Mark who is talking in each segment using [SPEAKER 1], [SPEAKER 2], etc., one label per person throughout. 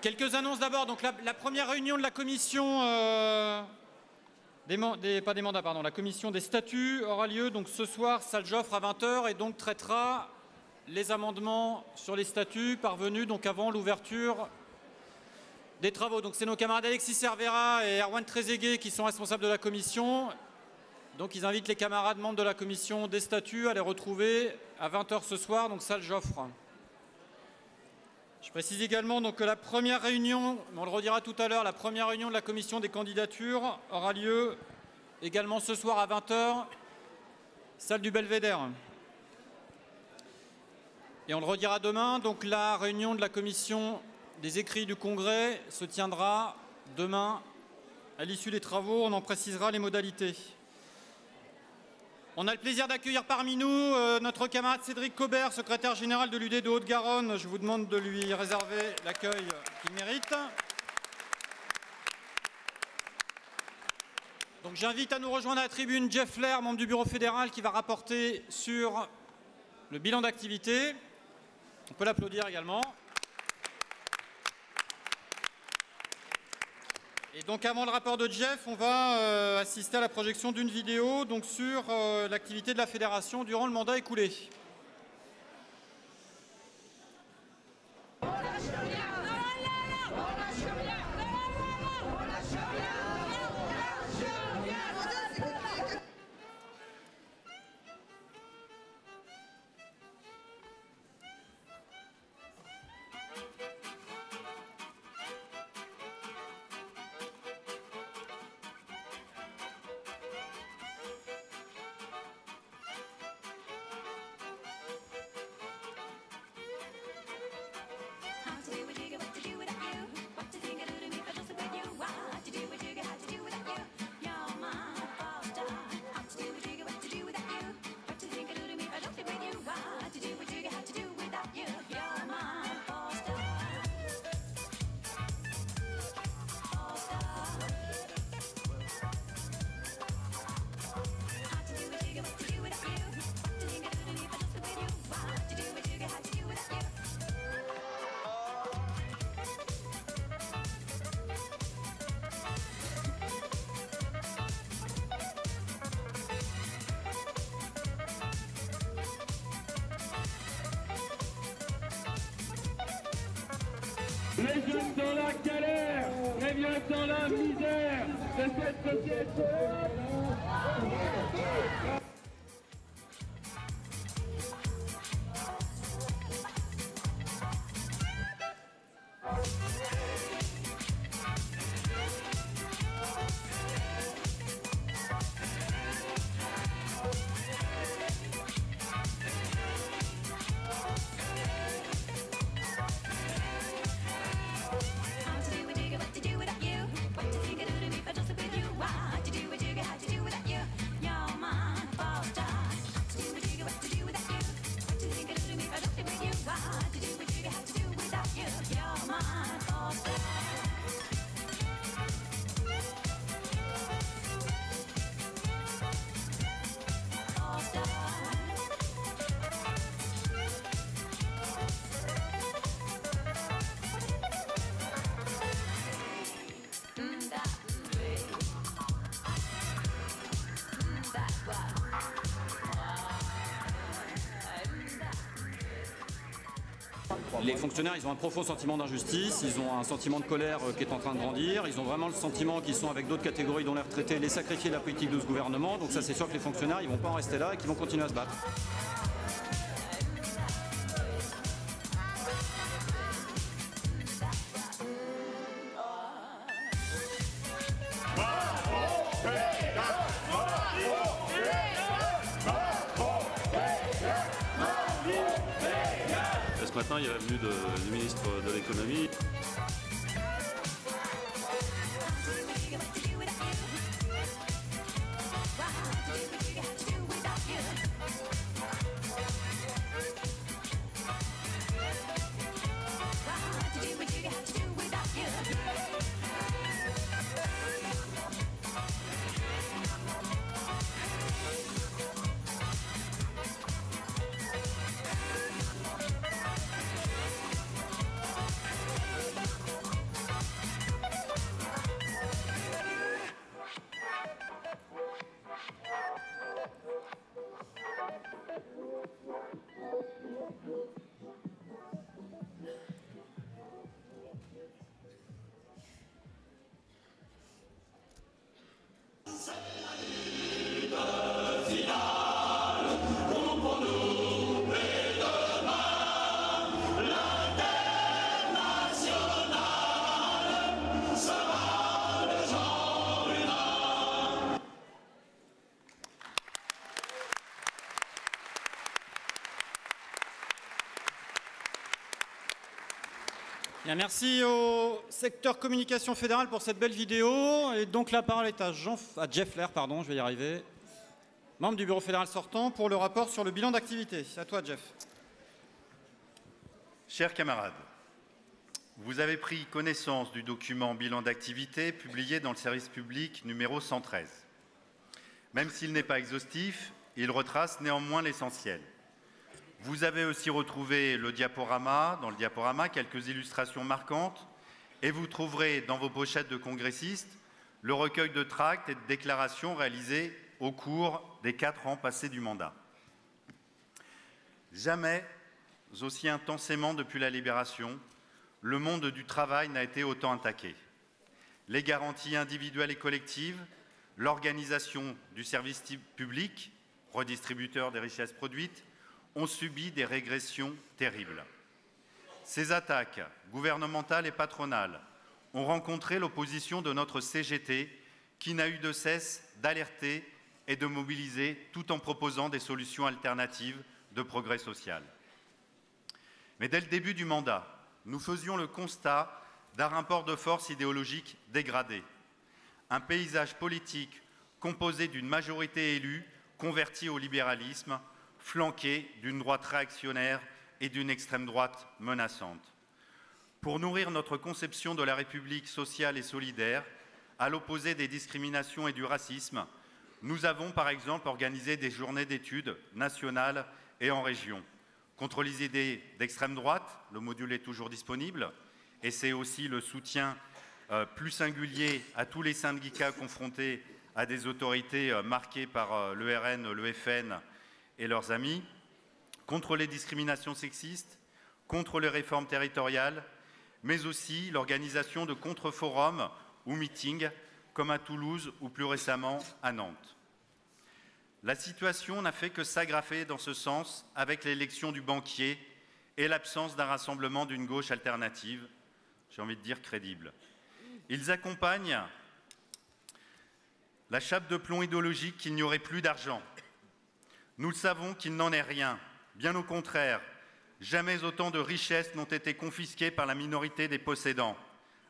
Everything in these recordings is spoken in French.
[SPEAKER 1] Quelques annonces d'abord. Donc la première réunion de la commission la commission des statuts aura lieu donc ce soir, salle Joffre à 20 h, et donc traitera les amendements sur les statuts parvenus donc avant l'ouverture des travaux. Donc c'est nos camarades Alexis Cervera et Erwan Trezeguet qui sont responsables de la commission. Donc ils invitent les camarades membres de la commission des statuts à les retrouver à 20 h ce soir, donc salle Joffre. Je précise également donc que la première réunion, on le redira tout à l'heure, la première réunion de la commission des candidatures aura lieu également ce soir à 20 h, salle du Belvédère. Et on le redira demain, donc la réunion de la commission des écrits du Congrès se tiendra demain à l'issue des travaux, on en précisera les modalités. On a le plaisir d'accueillir parmi nous notre camarade Cédric Cobert, secrétaire général de l'UD de Haute-Garonne. Je vous demande de lui réserver l'accueil qu'il mérite. Donc j'invite à nous rejoindre à la tribune Jeff Flair, membre du bureau fédéral, qui va rapporter sur le bilan d'activité. On peut l'applaudir également. Et donc avant le rapport de Jeff, on va assister à la projection d'une vidéo donc, sur l'activité de la fédération durant le mandat écoulé.
[SPEAKER 2] Les jeunes dans la galère, les vieux dans la misère de cette société.
[SPEAKER 1] Les fonctionnaires, ils ont un profond sentiment d'injustice, ils ont un sentiment de colère qui est en train de grandir, ils ont vraiment le sentiment qu'ils sont avec d'autres catégories dont les retraités, les sacrifiés de la politique de ce gouvernement. Donc ça, c'est sûr que les fonctionnaires, ils ne vont pas en rester là et qu'ils vont continuer à se battre.
[SPEAKER 3] Ce matin, il y a la venue du ministre de l'économie.
[SPEAKER 1] Bien, merci au secteur communication fédérale pour cette belle vidéo. Et donc la parole est à Jeff Lair, pardon, je vais y arriver, membre du bureau fédéral sortant, pour le rapport sur le bilan d'activité. C'est à toi, Jeff.
[SPEAKER 4] Chers camarades, vous avez pris connaissance du document bilan d'activité publié dans le service public numéro 113. Même s'il n'est pas exhaustif, il retrace néanmoins l'essentiel. Vous avez aussi retrouvé dans le diaporama, quelques illustrations marquantes, et vous trouverez dans vos pochettes de congressistes le recueil de tracts et de déclarations réalisés au cours des 4 ans passés du mandat. Jamais aussi intensément depuis la Libération, le monde du travail n'a été autant attaqué. Les garanties individuelles et collectives, l'organisation du service public, redistributeur des richesses produites, ont subi des régressions terribles. Ces attaques gouvernementales et patronales ont rencontré l'opposition de notre CGT qui n'a eu de cesse d'alerter et de mobiliser tout en proposant des solutions alternatives de progrès social. Mais dès le début du mandat, nous faisions le constat d'un rapport de force idéologique dégradé, un paysage politique composé d'une majorité élue convertie au libéralisme, flanquée d'une droite réactionnaire et d'une extrême droite menaçante. Pour nourrir notre conception de la République sociale et solidaire, à l'opposé des discriminations et du racisme, nous avons par exemple organisé des journées d'études nationales et en région. Contre les idées d'extrême droite, le module est toujours disponible, et c'est aussi le soutien plus singulier à tous les syndicats confrontés à des autorités marquées par le RN, le FN et leurs amis, contre les discriminations sexistes, contre les réformes territoriales, mais aussi l'organisation de contre-forums ou meetings, comme à Toulouse ou plus récemment à Nantes. La situation n'a fait que s'aggraver dans ce sens avec l'élection du banquier et l'absence d'un rassemblement d'une gauche alternative, j'ai envie de dire crédible. Ils accompagnent la chape de plomb idéologique qu'il n'y aurait plus d'argent. Nous le savons qu'il n'en est rien. Bien au contraire, jamais autant de richesses n'ont été confisquées par la minorité des possédants.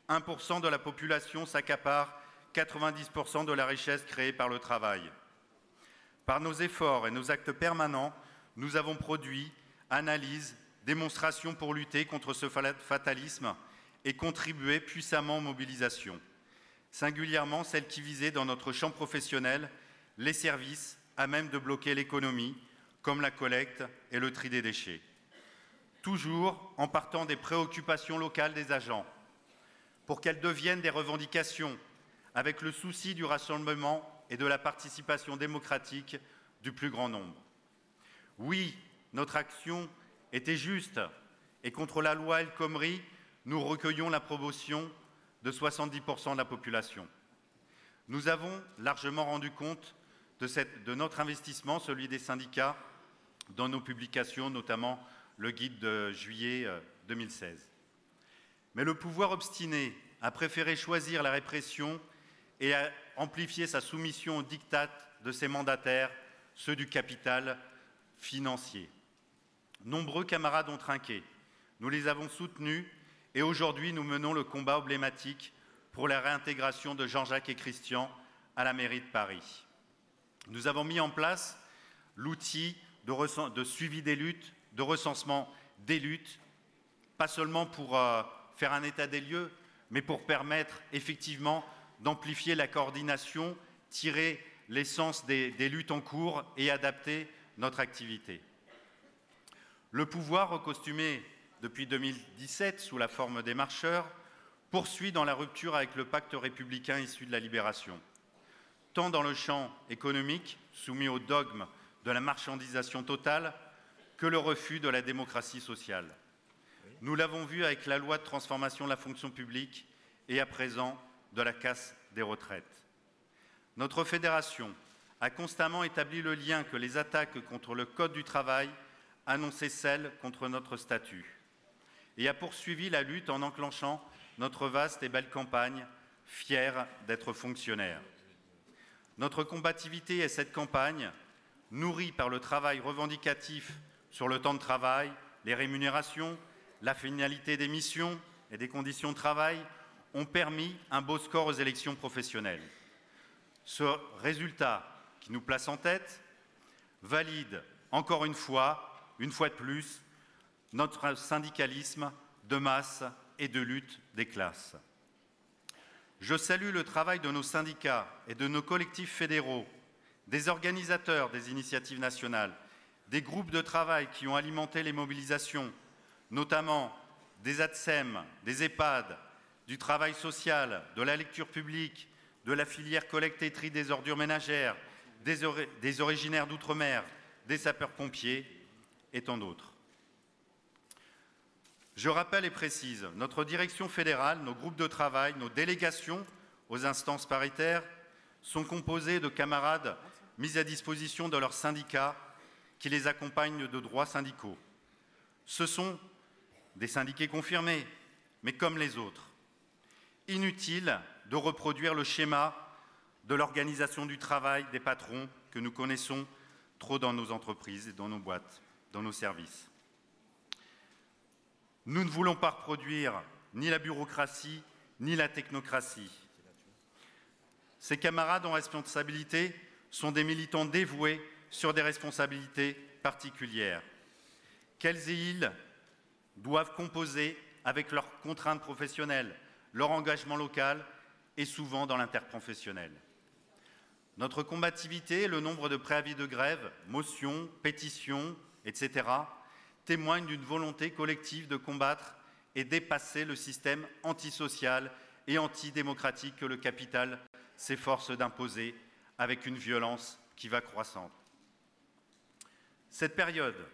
[SPEAKER 4] 1% de la population s'accapare 90% de la richesse créée par le travail. Par nos efforts et nos actes permanents, nous avons produit analyses, démonstrations pour lutter contre ce fatalisme et contribuer puissamment aux mobilisations, singulièrement celles qui visaient dans notre champ professionnel les services à même de bloquer l'économie, comme la collecte et le tri des déchets. Toujours en partant des préoccupations locales des agents, pour qu'elles deviennent des revendications, avec le souci du rassemblement et de la participation démocratique du plus grand nombre. Oui, notre action était juste, et contre la loi El Khomri, nous recueillons l'approbation de 70% de la population. Nous avons largement rendu compte de notre investissement, celui des syndicats, dans nos publications, notamment le guide de juillet 2016. Mais le pouvoir obstiné a préféré choisir la répression et a amplifié sa soumission aux diktats de ses mandataires, ceux du capital financier. Nombreux camarades ont trinqué. Nous les avons soutenus et aujourd'hui nous menons le combat emblématique pour la réintégration de Jean-Jacques et Christian à la mairie de Paris. Nous avons mis en place l'outil de suivi des luttes, de recensement des luttes, pas seulement pour faire un état des lieux, mais pour permettre effectivement d'amplifier la coordination, tirer l'essence des luttes en cours et adapter notre activité. Le pouvoir, recostumé depuis 2017 sous la forme des marcheurs, poursuit dans la rupture avec le pacte républicain issu de la Libération, tant dans le champ économique, soumis au dogme de la marchandisation totale, que le refus de la démocratie sociale. Nous l'avons vu avec la loi de transformation de la fonction publique et à présent de la casse des retraites. Notre fédération a constamment établi le lien que les attaques contre le Code du travail annonçaient celles contre notre statut et a poursuivi la lutte en enclenchant notre vaste et belle campagne, fière d'être fonctionnaire. Notre combativité est cette campagne, nourrie par le travail revendicatif sur le temps de travail, les rémunérations, la finalité des missions, et des conditions de travail ont permis un beau score aux élections professionnelles. Ce résultat, qui nous place en tête, valide encore une fois de plus, notre syndicalisme de masse et de lutte des classes. Je salue le travail de nos syndicats et de nos collectifs fédéraux, des organisateurs des initiatives nationales, des groupes de travail qui ont alimenté les mobilisations, notamment des ATSEM, des EHPAD, du travail social, de la lecture publique, de la filière collecte et tri des ordures ménagères, des originaires d'outre-mer, des sapeurs-pompiers et tant d'autres. Je rappelle et précise, notre direction fédérale, nos groupes de travail, nos délégations aux instances paritaires sont composés de camarades mis à disposition de leurs syndicats qui les accompagnent de droits syndicaux. Ce sont des syndiqués confirmés, mais comme les autres. Inutile de reproduire le schéma de l'organisation du travail des patrons que nous connaissons trop dans nos entreprises et dans nos boîtes, dans nos services. Nous ne voulons pas reproduire ni la bureaucratie, ni la technocratie. Ces camarades en responsabilité sont des militants dévoués sur des responsabilités particulières, qu'elles et ils doivent composer avec leurs contraintes professionnelles, leur engagement local et souvent dans l'interprofessionnel. Notre combativité et le nombre de préavis de grève, motions, pétitions, etc. témoignent d'une volonté collective de combattre et dépasser le système antisocial et antidémocratique que le capital s'efforce d'imposer avec une violence qui va croissante. Cette période,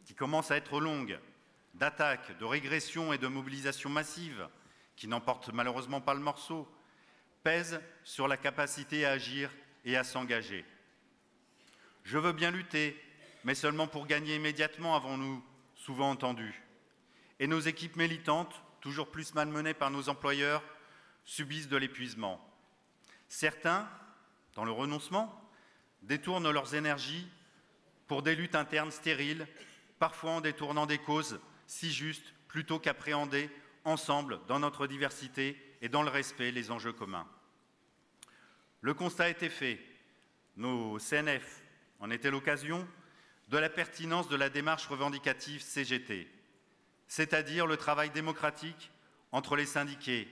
[SPEAKER 4] qui commence à être longue, d'attaques, de régression et de mobilisation massive, qui n'emporte malheureusement pas le morceau, pèse sur la capacité à agir et à s'engager. Je veux bien lutter, mais seulement pour gagner immédiatement, avons-nous souvent entendu. Et nos équipes militantes, toujours plus malmenées par nos employeurs, subissent de l'épuisement. Certains, dans le renoncement, détournent leurs énergies pour des luttes internes stériles, parfois en détournant des causes si justes, plutôt qu'appréhender ensemble, dans notre diversité et dans le respect, les enjeux communs. Le constat a été fait. Nos CNF en étaient l'occasion de la pertinence de la démarche revendicative CGT, c'est-à-dire le travail démocratique entre les syndiqués,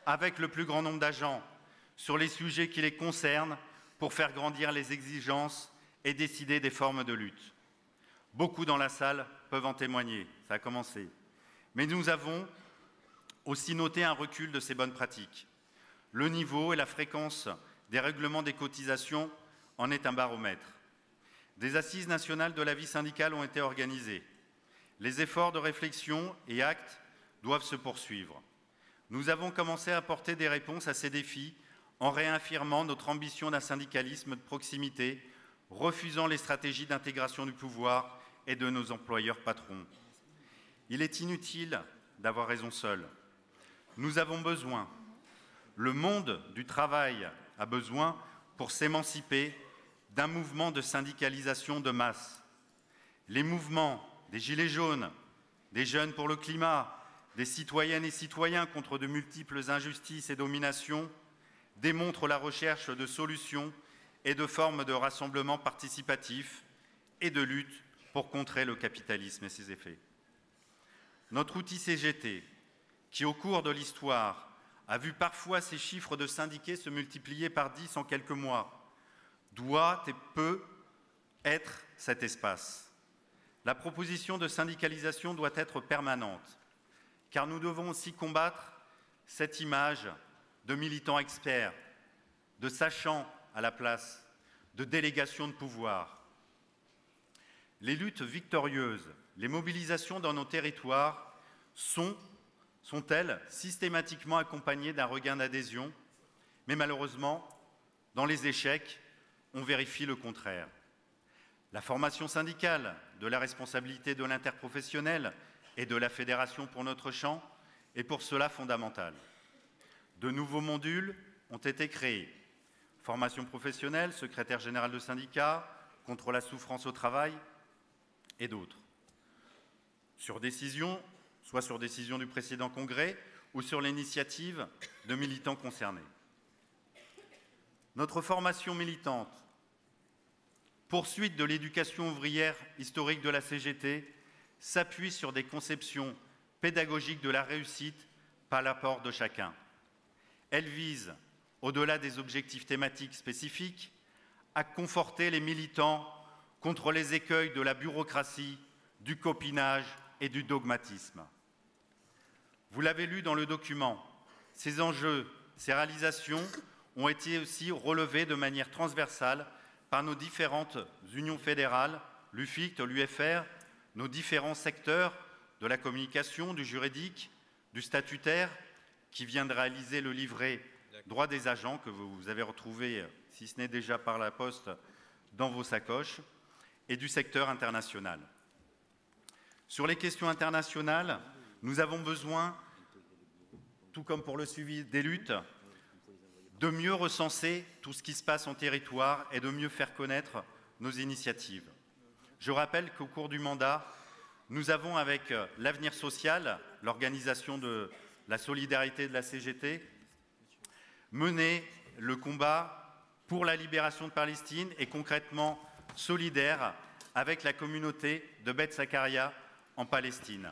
[SPEAKER 4] avec le plus grand nombre d'agents, sur les sujets qui les concernent pour faire grandir les exigences et décider des formes de lutte. Beaucoup dans la salle peuvent en témoigner, ça a commencé. Mais nous avons aussi noté un recul de ces bonnes pratiques. Le niveau et la fréquence des règlements des cotisations en est un baromètre. Des assises nationales de la vie syndicale ont été organisées. Les efforts de réflexion et actes doivent se poursuivre. Nous avons commencé à apporter des réponses à ces défis en réaffirmant notre ambition d'un syndicalisme de proximité, refusant les stratégies d'intégration du pouvoir et de nos employeurs patrons. Il est inutile d'avoir raison seul. Nous avons besoin, le monde du travail a besoin, pour s'émanciper, d'un mouvement de syndicalisation de masse. Les mouvements des Gilets jaunes, des Jeunes pour le climat, des citoyennes et citoyens contre de multiples injustices et dominations démontrent la recherche de solutions et de formes de rassemblement participatif et de lutte pour contrer le capitalisme et ses effets. Notre outil CGT, qui au cours de l'histoire a vu parfois ces chiffres de syndiqués se multiplier par 10 en quelques mois, doit et peut être cet espace. La proposition de syndicalisation doit être permanente, car nous devons aussi combattre cette image de militants experts, de sachants à la place, de délégation de pouvoir. Les luttes victorieuses, les mobilisations dans nos territoires sont-elles systématiquement accompagnées d'un regain d'adhésion? Mais malheureusement, dans les échecs, on vérifie le contraire. La formation syndicale, de la responsabilité de l'interprofessionnel et de la fédération pour notre champ est pour cela fondamentale. De nouveaux modules ont été créés. Formation professionnelle, secrétaire général de syndicat, contre la souffrance au travail et d'autres. Sur décision, soit sur décision du précédent congrès ou sur l'initiative de militants concernés. Notre formation militante, poursuite de l'éducation ouvrière historique de la CGT, s'appuie sur des conceptions pédagogiques de la réussite par l'apport de chacun. Elle vise, au-delà des objectifs thématiques spécifiques, à conforter les militants contre les écueils de la bureaucratie, du copinage et du dogmatisme. Vous l'avez lu dans le document, ces enjeux, ces réalisations ont été aussi relevés de manière transversale par nos différentes unions fédérales, l'UFICT, l'UFR, nos différents secteurs de la communication, du juridique, du statutaire, qui vient de réaliser le livret droit des agents que vous avez retrouvé, si ce n'est déjà par la poste, dans vos sacoches, et du secteur international. Sur les questions internationales, nous avons besoin, tout comme pour le suivi des luttes, de mieux recenser tout ce qui se passe en territoire et de mieux faire connaître nos initiatives. Je rappelle qu'au cours du mandat, nous avons, avec l'Avenir social, l'organisation de la solidarité de la CGT, mené le combat pour la libération de Palestine et concrètement solidaire avec la communauté de Beth Zakaria en Palestine.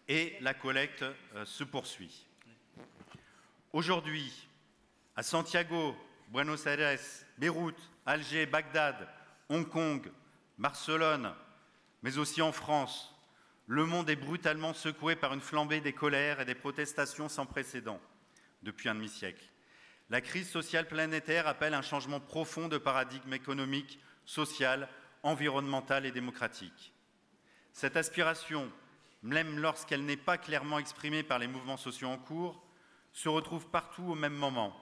[SPEAKER 4] Et la collecte se poursuit. Aujourd'hui, à Santiago, Buenos Aires, Beyrouth, Alger, Bagdad, Hong Kong, Barcelone, mais aussi en France, le monde est brutalement secoué par une flambée des colères et des protestations sans précédent depuis un demi-siècle. La crise sociale planétaire appelle un changement profond de paradigme économique, social, environnemental et démocratique. Cette aspiration, même lorsqu'elle n'est pas clairement exprimée par les mouvements sociaux en cours, se retrouve partout au même moment.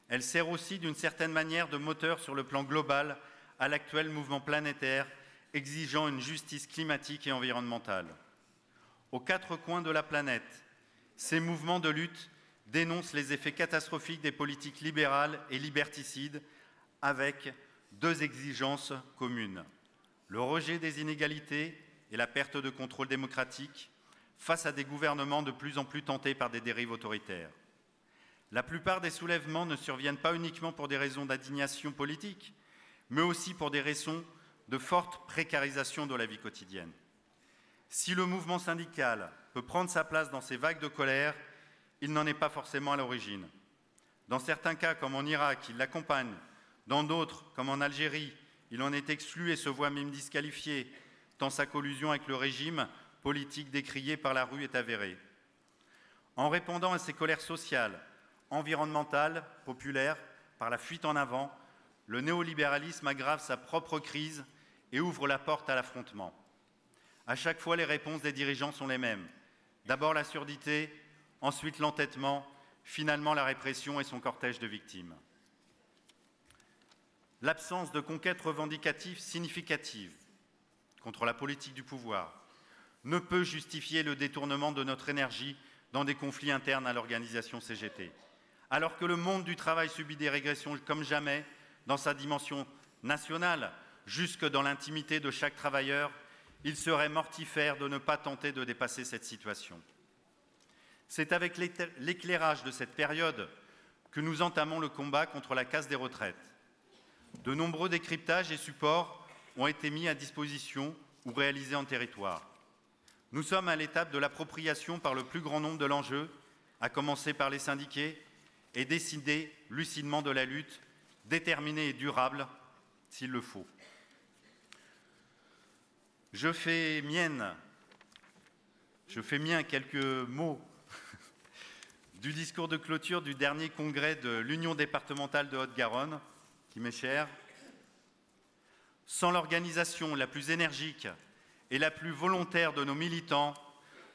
[SPEAKER 4] Elle sert aussi d'une certaine manière de moteur sur le plan global à l'actuel mouvement planétaire exigeant une justice climatique et environnementale. Aux quatre coins de la planète, ces mouvements de lutte dénoncent les effets catastrophiques des politiques libérales et liberticides avec deux exigences communes: le rejet des inégalités et la perte de contrôle démocratique face à des gouvernements de plus en plus tentés par des dérives autoritaires. La plupart des soulèvements ne surviennent pas uniquement pour des raisons d'indignation politique, mais aussi pour des raisons de forte précarisation de la vie quotidienne. Si le mouvement syndical peut prendre sa place dans ces vagues de colère, il n'en est pas forcément à l'origine. Dans certains cas, comme en Irak, il l'accompagne. Dans d'autres, comme en Algérie, il en est exclu et se voit même disqualifié, tant sa collusion avec le régime politique décrié par la rue est avérée. En répondant à ces colères sociales, environnementales, populaires, par la fuite en avant, le néolibéralisme aggrave sa propre crise et ouvre la porte à l'affrontement. À chaque fois, les réponses des dirigeants sont les mêmes. D'abord la surdité, ensuite l'entêtement, finalement la répression et son cortège de victimes. L'absence de conquête revendicative significative contre la politique du pouvoir ne peut justifier le détournement de notre énergie dans des conflits internes à l'organisation CGT. Alors que le monde du travail subit des régressions comme jamais dans sa dimension nationale, jusque dans l'intimité de chaque travailleur, il serait mortifère de ne pas tenter de dépasser cette situation. C'est avec l'éclairage de cette période que nous entamons le combat contre la casse des retraites. De nombreux décryptages et supports ont été mis à disposition ou réalisés en territoire. Nous sommes à l'étape de l'appropriation par le plus grand nombre de l'enjeu, à commencer par les syndiqués, et décider lucidement de la lutte, déterminée et durable, s'il le faut. Je fais miens quelques mots du discours de clôture du dernier congrès de l'Union départementale de Haute-Garonne, qui m'est cher. Sans l'organisation la plus énergique et la plus volontaire de nos militants,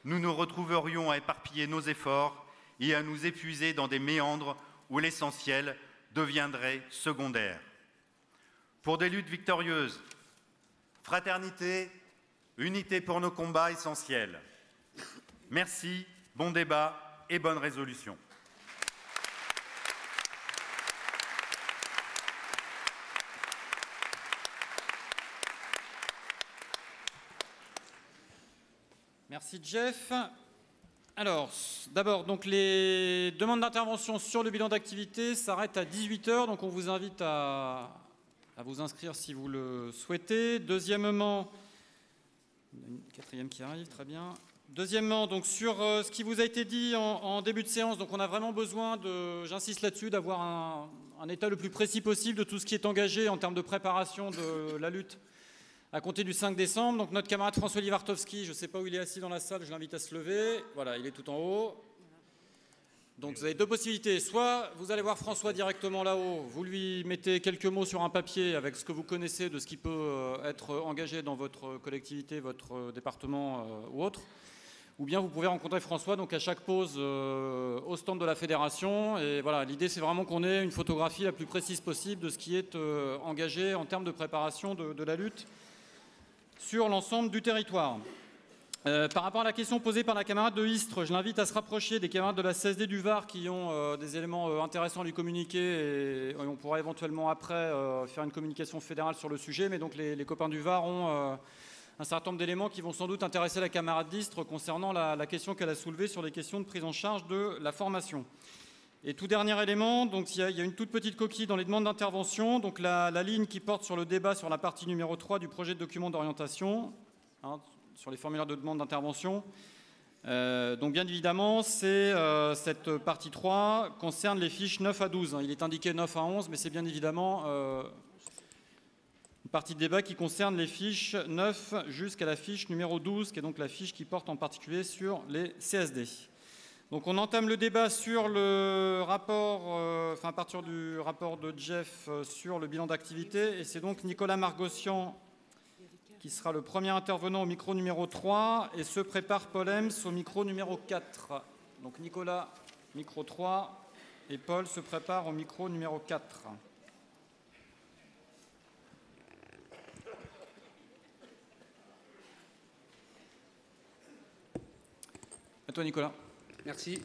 [SPEAKER 4] nous nous retrouverions à éparpiller nos efforts et à nous épuiser dans des méandres où l'essentiel deviendrait secondaire. Pour des luttes victorieuses, fraternité, unité pour nos combats essentiels. Merci, bon débat et bonne résolution.
[SPEAKER 1] Merci Jeff. Alors, d'abord, donc les demandes d'intervention sur le bilan d'activité s'arrêtent à 18 h, donc on vous invite à vous inscrire si vous le souhaitez. Deuxièmement, une quatrième qui arrive, très bien. Deuxièmement, donc sur ce qui vous a été dit en début de séance, donc on a vraiment besoin j'insiste là-dessus, d'avoir un état le plus précis possible de tout ce qui est engagé en termes de préparation de la lutte à compter du 5 décembre. Donc notre camarade François Livartowski, je ne sais pas où il est assis dans la salle, je l'invite à se lever. Voilà, il est tout en haut. Donc vous avez deux possibilités. Soit vous allez voir François directement là-haut, vous lui mettez quelques mots sur un papier avec ce que vous connaissez de ce qui peut être engagé dans votre collectivité, votre département ou autre. Ou bien vous pouvez rencontrer François donc à chaque pause au stand de la fédération. Et voilà, l'idée c'est vraiment qu'on ait une photographie la plus précise possible de ce qui est engagé en termes de préparation de la lutte sur l'ensemble du territoire. Par rapport à la question posée par la camarade de Istres, je l'invite à se rapprocher des camarades de la CSD du Var qui ont des éléments intéressants à lui communiquer et on pourra éventuellement après faire une communication fédérale sur le sujet. Mais donc les copains du Var ont un certain nombre d'éléments qui vont sans doute intéresser la camarade d'Istres concernant la question qu'elle a soulevée sur les questions de prise en charge de la formation. Et tout dernier élément, donc il y a une toute petite coquille dans les demandes d'intervention, donc la ligne qui porte sur le débat sur la partie numéro 3 du projet de document d'orientation, sur les formulaires de demande d'intervention. Donc bien évidemment, cette partie 3 concerne les fiches 9 à 12. Il est indiqué 9 à 11, mais c'est bien évidemment une partie de débat qui concerne les fiches 9 jusqu'à la fiche numéro 12, qui est donc la fiche qui porte en particulier sur les CSD. Donc on entame le débat sur le rapport, à partir du rapport de Jeff sur le bilan d'activité, et c'est donc Nicolas Margossian qui sera le premier intervenant au micro numéro 3, et se prépare Paul Hems au micro numéro 4. Donc Nicolas, micro 3, et Paul se prépare au micro numéro 4. À toi Nicolas.
[SPEAKER 5] Merci.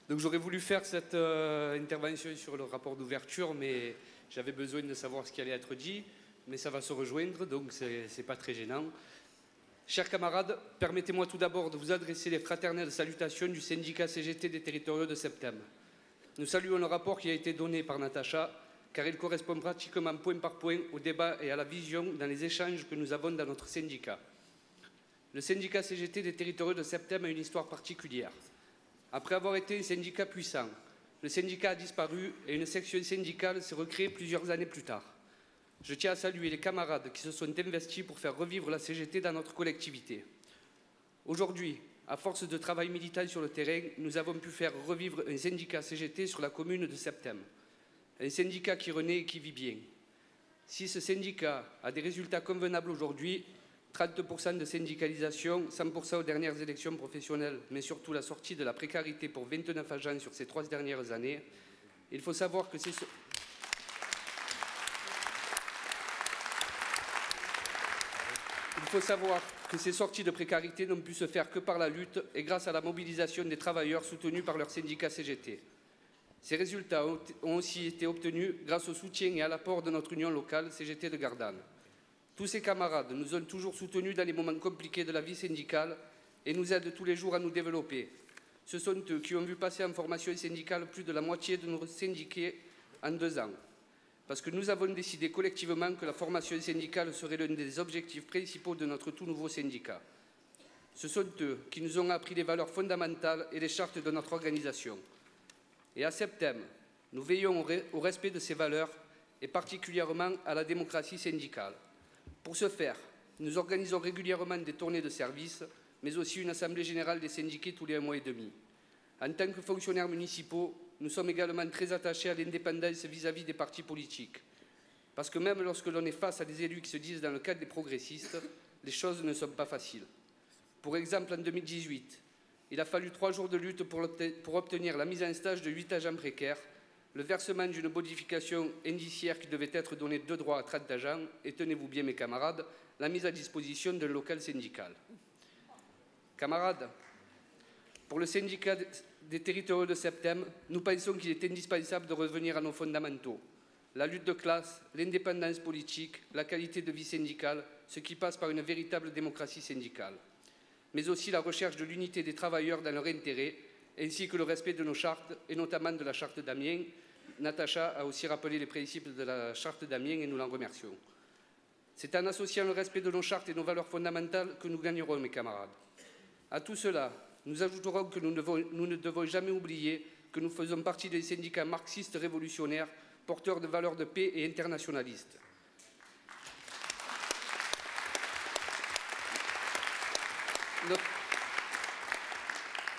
[SPEAKER 5] Donc j'aurais voulu faire cette intervention sur le rapport d'ouverture, mais j'avais besoin de savoir ce qui allait être dit, mais ça va se rejoindre, donc c'est pas très gênant. Chers camarades, permettez-moi tout d'abord de vous adresser les fraternelles salutations du syndicat CGT des territoriaux de Septem. Nous saluons le rapport qui a été donné par Natacha, car il correspond pratiquement point par point au débat et à la vision dans les échanges que nous avons dans notre syndicat. Le syndicat CGT des territoriaux de Septem a une histoire particulière. Après avoir été un syndicat puissant, le syndicat a disparu et une section syndicale s'est recréée plusieurs années plus tard. Je tiens à saluer les camarades qui se sont investis pour faire revivre la CGT dans notre collectivité. Aujourd'hui, à force de travail militant sur le terrain, nous avons pu faire revivre un syndicat CGT sur la commune de Septem. Un syndicat qui renaît et qui vit bien. Si ce syndicat a des résultats convenables aujourd'hui, 30% de syndicalisation, 100% aux dernières élections professionnelles, mais surtout la sortie de la précarité pour 29 agents sur ces 3 dernières années, il faut savoir que ces sorties de précarité n'ont pu se faire que par la lutte et grâce à la mobilisation des travailleurs soutenus par leur syndicat CGT. Ces résultats ont aussi été obtenus grâce au soutien et à l'apport de notre union locale CGT de Gardanne. Tous ces camarades nous ont toujours soutenus dans les moments compliqués de la vie syndicale et nous aident tous les jours à nous développer. Ce sont eux qui ont vu passer en formation syndicale plus de la moitié de nos syndiqués en 2 ans. Parce que nous avons décidé collectivement que la formation syndicale serait l'un des objectifs principaux de notre tout nouveau syndicat. Ce sont eux qui nous ont appris les valeurs fondamentales et les chartes de notre organisation. Et à Septem, nous veillons au respect de ces valeurs et particulièrement à la démocratie syndicale. Pour ce faire, nous organisons régulièrement des tournées de service, mais aussi une assemblée générale des syndiqués tous les 1 mois et demi. En tant que fonctionnaires municipaux, nous sommes également très attachés à l'indépendance vis-à-vis des partis politiques. Parce que même lorsque l'on est face à des élus qui se disent dans le cadre des progressistes, les choses ne sont pas faciles. Pour exemple, en 2018, il a fallu 3 jours de lutte pour obtenir la mise en stage de 8 agents précaires, le versement d'une bonification indiciaire qui devait être donnée de droit à 30 agents et, tenez-vous bien mes camarades, la mise à disposition d'un local syndical. Camarades, pour le syndicat des territoriaux de Septem, nous pensons qu'il est indispensable de revenir à nos fondamentaux. La lutte de classe, l'indépendance politique, la qualité de vie syndicale, ce qui passe par une véritable démocratie syndicale. mais aussi la recherche de l'unité des travailleurs dans leur intérêt, ainsi que le respect de nos chartes, et notamment de la charte d'Amiens. Natacha a aussi rappelé les principes de la charte d'Amiens et nous l'en remercions. C'est en associant le respect de nos chartes et nos valeurs fondamentales que nous gagnerons, mes camarades. À tout cela, nous ajouterons que nous ne devons jamais oublier que nous faisons partie des syndicats marxistes révolutionnaires, porteurs de valeurs de paix et internationalistes.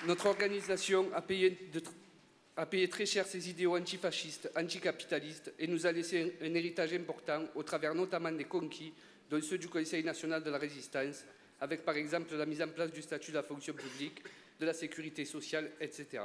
[SPEAKER 5] Notre organisation a payé très cher ses idéaux antifascistes, anticapitalistes et nous a laissé un héritage important au travers notamment des conquis, dont ceux du Conseil national de la résistance, avec par exemple la mise en place du statut de la fonction publique, de la sécurité sociale, etc.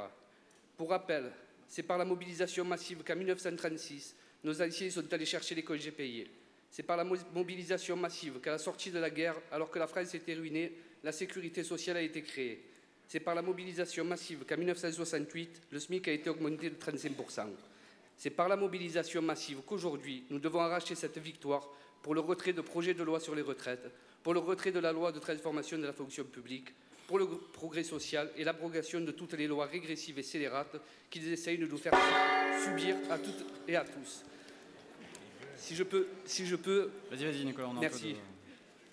[SPEAKER 5] Pour rappel, c'est par la mobilisation massive qu'en 1936, nos anciens sont allés chercher les congés payés. C'est par la mobilisation massive qu'à la sortie de la guerre, alors que la France était ruinée, la sécurité sociale a été créée. C'est par la mobilisation massive qu'en 1968, le SMIC a été augmenté de 35%. C'est par la mobilisation massive qu'aujourd'hui, nous devons arracher cette victoire pour le retrait de projets de loi sur les retraites, pour le retrait de la loi de transformation de la fonction publique, pour le progrès social et l'abrogation de toutes les lois régressives et scélérates qu'ils essayent de nous faire subir à toutes et à tous. Si je peux...
[SPEAKER 1] Vas-y, Nicolas, on a
[SPEAKER 5] merci.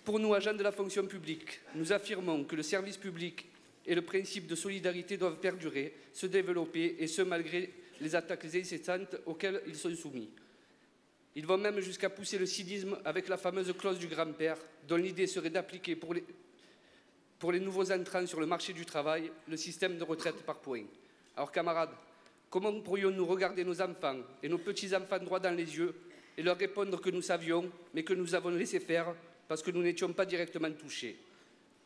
[SPEAKER 5] Pour nous, agents de la fonction publique, nous affirmons que le service public et le principe de solidarité doivent perdurer, se développer, et ce malgré les attaques incessantes auxquelles ils sont soumis. Ils vont même jusqu'à pousser le cynisme avec la fameuse clause du grand-père, dont l'idée serait d'appliquer pour les nouveaux entrants sur le marché du travail le système de retraite par points. Alors camarades, comment pourrions-nous regarder nos enfants et nos petits-enfants droit dans les yeux et leur répondre que nous savions, mais que nous avons laissé faire parce que nous n'étions pas directement touchés?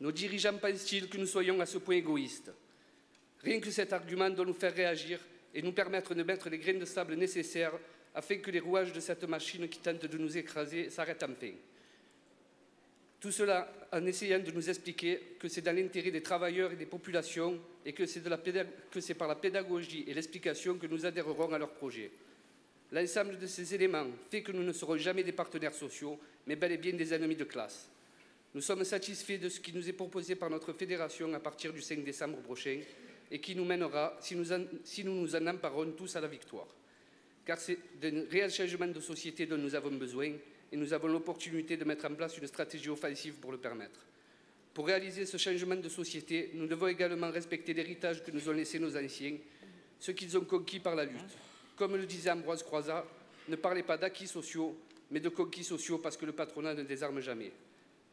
[SPEAKER 5] Nos dirigeants pensent-ils que nous soyons à ce point égoïstes? Rien que cet argument doit nous faire réagir et nous permettre de mettre les grains de sable nécessaires afin que les rouages de cette machine qui tente de nous écraser s'arrêtent enfin. Tout cela en essayant de nous expliquer que c'est dans l'intérêt des travailleurs et des populations et que c'est par la pédagogie et l'explication que nous adhérerons à leur projet. L'ensemble de ces éléments fait que nous ne serons jamais des partenaires sociaux, mais bel et bien des ennemis de classe. Nous sommes satisfaits de ce qui nous est proposé par notre fédération à partir du 5 décembre prochain et qui nous mènera, si nous nous en emparons tous, à la victoire. Car c'est d'un réel changement de société dont nous avons besoin et nous avons l'opportunité de mettre en place une stratégie offensive pour le permettre. Pour réaliser ce changement de société, nous devons également respecter l'héritage que nous ont laissé nos anciens, ce qu'ils ont conquis par la lutte. Comme le disait Ambroise Croizat, ne parlez pas d'acquis sociaux, mais de conquis sociaux parce que le patronat ne désarme jamais.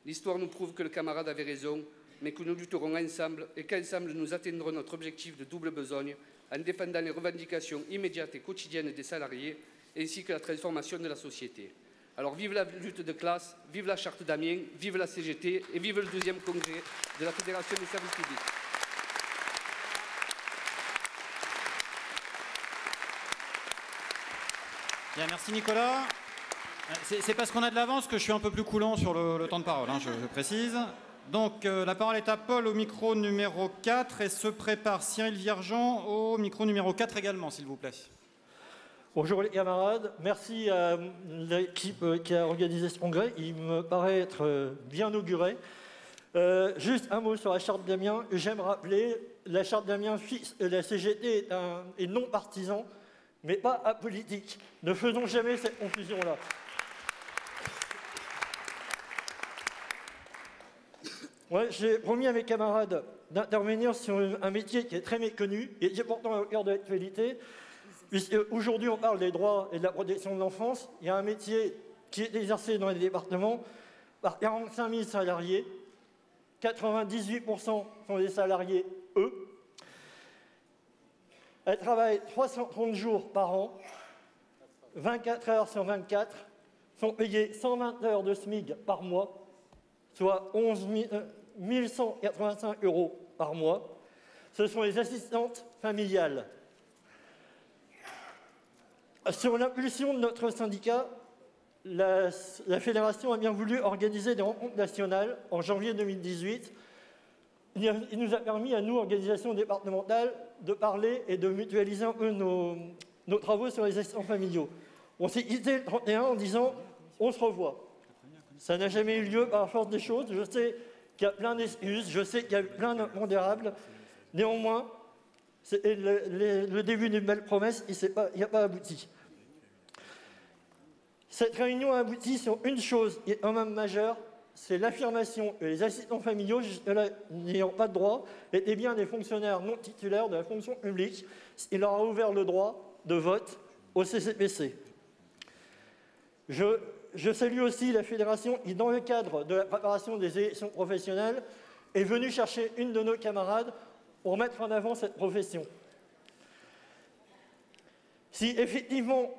[SPEAKER 5] L'histoire nous prouve que le camarade avait raison, mais que nous lutterons ensemble et qu'ensemble nous atteindrons notre objectif de double besogne en défendant les revendications immédiates et quotidiennes des salariés ainsi que la transformation de la société. Alors vive la lutte de classe, vive la charte d'Amiens, vive la CGT et vive le 2e congrès de la Fédération des services publics.
[SPEAKER 1] Bien, merci Nicolas. C'est parce qu'on a de l'avance que je suis un peu plus coulant sur le temps de parole, hein, je précise. Donc la parole est à Paul au micro numéro 4 et se prépare Cyril Viergeant au micro numéro 4 également, s'il vous plaît.
[SPEAKER 6] Bonjour les camarades, merci à l'équipe qui a organisé ce congrès, il me paraît être bien auguré. Juste un mot sur la charte d'Amiens, j'aime rappeler, la charte d'Amiens fixe la CGT est non partisan, mais pas apolitique. Ne faisons jamais cette confusion-là. Ouais, j'ai promis à mes camarades d'intervenir sur un métier qui est très méconnu et qui est pourtant au cœur de l'actualité. Aujourd'hui, on parle des droits et de la protection de l'enfance. Il y a un métier qui est exercé dans les départements par 45 000 salariés. 98% sont des salariés, eux. Elles travaillent 330 jours par an, 24 heures sur 24, sont payées 120 heures de SMIC par mois, soit 1185 € par mois. Ce sont les assistantes familiales. Sur l'impulsion de notre syndicat, la Fédération a bien voulu organiser des rencontres nationales en janvier 2018. Il nous a permis, à nous, organisations départementales, de parler et de mutualiser un peu nos travaux sur les assistants familiaux. On s'est quitté le 31 en disant « on se revoit ». Ça n'a jamais eu lieu par la force des choses. Je sais qu'il y a plein d'excuses, je sais qu'il y a eu plein d'impondérables. Néanmoins, le début d'une belle promesse, il n'y a pas abouti. Cette réunion a abouti sur une chose qui est quand même majeure, c'est l'affirmation que les assistants familiaux, jusque-là n'ayant pas de droit, étaient bien des fonctionnaires non titulaires de la fonction publique. Il leur a ouvert le droit de vote au CCPC. Je salue aussi la fédération qui, dans le cadre de la préparation des élections professionnelles, est venue chercher une de nos camarades pour mettre en avant cette profession. Si effectivement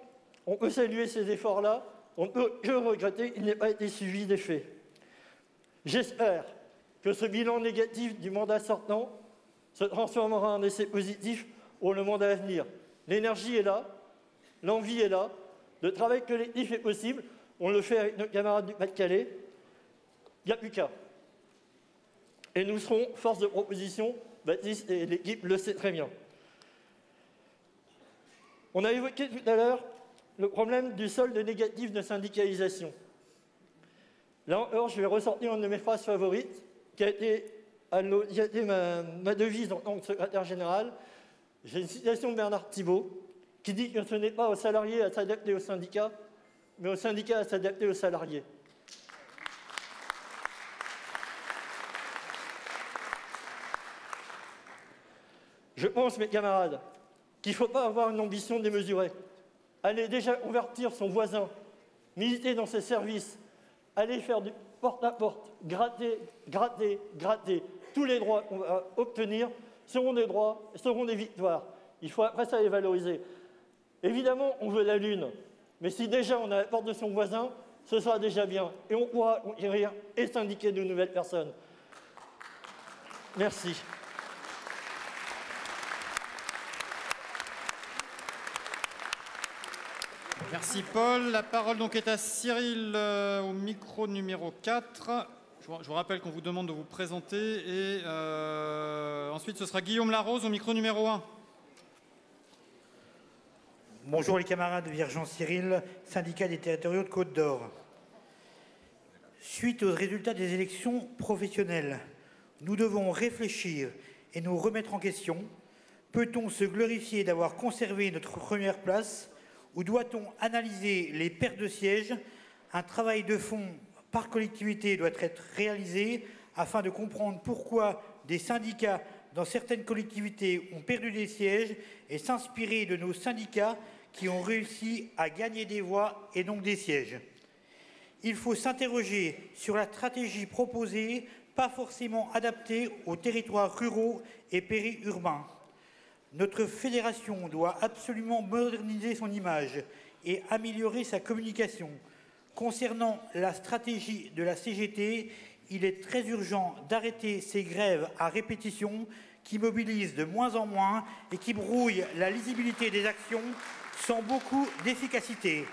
[SPEAKER 6] on peut saluer ces efforts-là, on ne peut que regretter qu'il n'ait pas été suivi d'effet. J'espère que ce bilan négatif du mandat sortant se transformera en essai positif pour le mandat à venir. L'énergie est là, l'envie est là, le travail collectif est possible, on le fait avec nos camarades du Pas-de-Calais, il n'y a plus qu'à. Et nous serons force de proposition, Baptiste et l'équipe le sait très bien. On a évoqué tout à l'heure le problème du solde négatif de syndicalisation. Là encore, je vais ressortir une de mes phrases favorites, qui a été ma devise en tant que secrétaire général. J'ai une citation de Bernard Thibault, qui dit que ce n'est pas aux salariés à s'adapter aux syndicats, mais aux syndicats à s'adapter aux salariés. Je pense, mes camarades, qu'il ne faut pas avoir une ambition démesurée. Aller déjà convertir son voisin, militer dans ses services, aller faire du porte-à-porte, gratter. Tous les droits qu'on va obtenir seront des droits, seront des victoires. Il faut après ça les valoriser. Évidemment, on veut la lune, mais si déjà on a la porte de son voisin, ce sera déjà bien. Et on pourra conquérir et syndiquer de nouvelles personnes. Merci.
[SPEAKER 1] Merci Paul. La parole donc est à Cyril au micro numéro 4. Je vous rappelle qu'on vous demande de vous présenter et ensuite ce sera Guillaume Larose au micro numéro 1.
[SPEAKER 7] Bonjour les camarades, Virgent Cyril, syndicat des territoriaux de Côte d'Or. Suite aux résultats des élections professionnelles, nous devons réfléchir et nous remettre en question. Peut-on se glorifier d'avoir conservé notre première place ou doit-on analyser les pertes de sièges? Un travail de fond par collectivité doit être réalisé afin de comprendre pourquoi des syndicats dans certaines collectivités ont perdu des sièges et s'inspirer de nos syndicats qui ont réussi à gagner des voix et donc des sièges. Il faut s'interroger sur la stratégie proposée, pas forcément adaptée aux territoires ruraux et périurbains. Notre fédération doit absolument moderniser son image et améliorer sa communication. Concernant la stratégie de la CGT, il est très urgent d'arrêter ces grèves à répétition qui mobilisent de moins en moins et qui brouillent la lisibilité des actions sans beaucoup d'efficacité.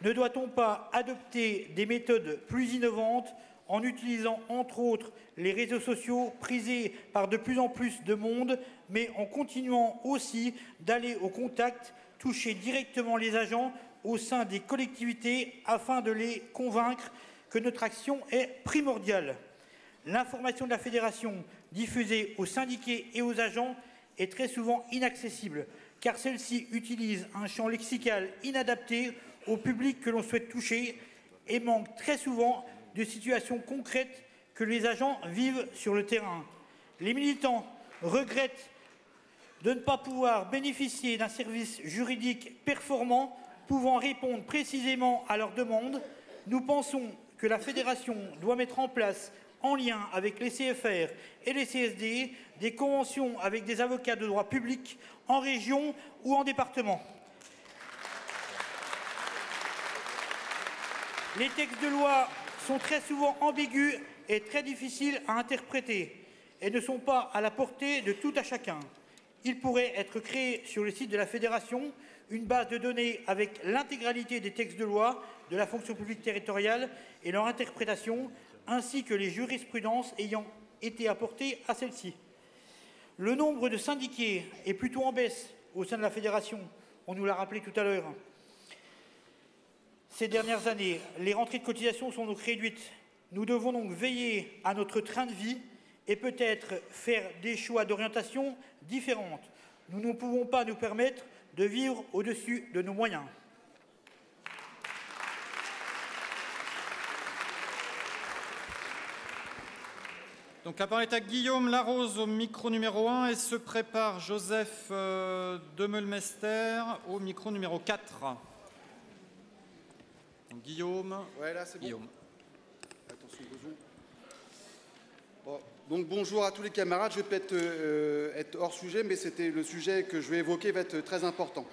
[SPEAKER 7] Ne doit-on pas adopter des méthodes plus innovantes en utilisant entre autres les réseaux sociaux prisés par de plus en plus de monde, mais en continuant aussi d'aller au contact, toucher directement les agents au sein des collectivités afin de les convaincre que notre action est primordiale. L'information de la fédération diffusée aux syndiqués et aux agents est très souvent inaccessible, car celle-ci utilise un champ lexical inadapté au public que l'on souhaite toucher et manque très souvent de situations concrètes que les agents vivent sur le terrain. Les militants regrettent de ne pas pouvoir bénéficier d'un service juridique performant pouvant répondre précisément à leurs demandes. Nous pensons que la fédération doit mettre en place, en lien avec les CFR et les CSD, des conventions avec des avocats de droit public en région ou en département. Les textes de loi sont très souvent ambigus et très difficiles à interpréter et ne sont pas à la portée de tout à chacun. Il pourrait être créé sur le site de la Fédération une base de données avec l'intégralité des textes de loi de la fonction publique territoriale et leur interprétation, ainsi que les jurisprudences ayant été apportées à celle-ci. Le nombre de syndiqués est plutôt en baisse au sein de la Fédération, on nous l'a rappelé tout à l'heure. Ces dernières années, les rentrées de cotisation sont donc réduites Nous devons donc veiller à notre train de vie et peut-être faire des choix d'orientation différentes. Nous ne pouvons pas nous permettre de vivre au-dessus de nos moyens.
[SPEAKER 1] Donc la parole est à Guillaume Larose au micro numéro 1 et se prépare Joseph Demeulmester au micro numéro 4. Donc, Guillaume.
[SPEAKER 8] Ouais, là c'est bon.
[SPEAKER 1] Guillaume.
[SPEAKER 8] Attention, besoin. Bon, donc bonjour à tous les camarades. Je vais peut-être être hors sujet, mais c'était le sujet que je vais évoquer va être très important.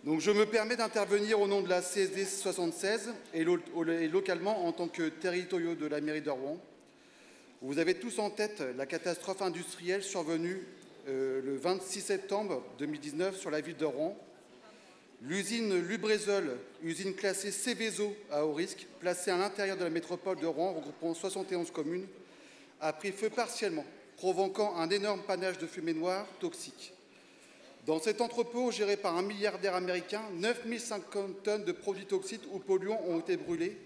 [SPEAKER 8] Donc je me permets d'intervenir au nom de la CSD 76 et localement en tant que territoriaux de la mairie de Rouen. Vous avez tous en tête la catastrophe industrielle survenue le 26 septembre 2019 sur la ville de Rouen. L'usine Lubrizol, usine classée Seveso à haut risque, placée à l'intérieur de la métropole de Rouen, regroupant 71 communes, a pris feu partiellement, provoquant un énorme panache de fumée noire toxique. Dans cet entrepôt géré par un milliardaire américain, 9050 tonnes de produits toxiques ou polluants ont été brûlés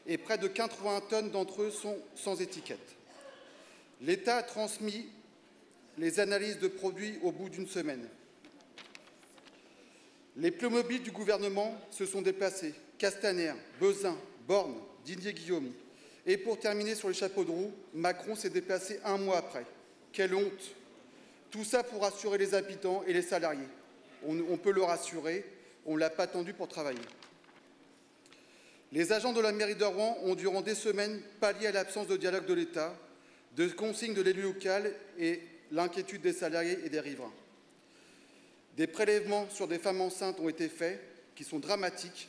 [SPEAKER 8] et près de 80 tonnes d'entre eux sont sans étiquette. L'État a transmis les analyses de produits au bout d'une semaine. Les pneus-mobiles du gouvernement se sont déplacés. Castaner, Bezin, Borne, Didier-Guillaume. Et pour terminer sur les chapeaux de roue, Macron s'est déplacé un mois après. Quelle honte! Tout ça pour rassurer les habitants et les salariés. On peut le rassurer, on ne l'a pas attendu pour travailler. Les agents de la mairie de Rouen ont durant des semaines pallié à l'absence de dialogue de l'État, de consignes de l'élu local et l'inquiétude des salariés et des riverains. Des prélèvements sur des femmes enceintes ont été faits, qui sont dramatiques.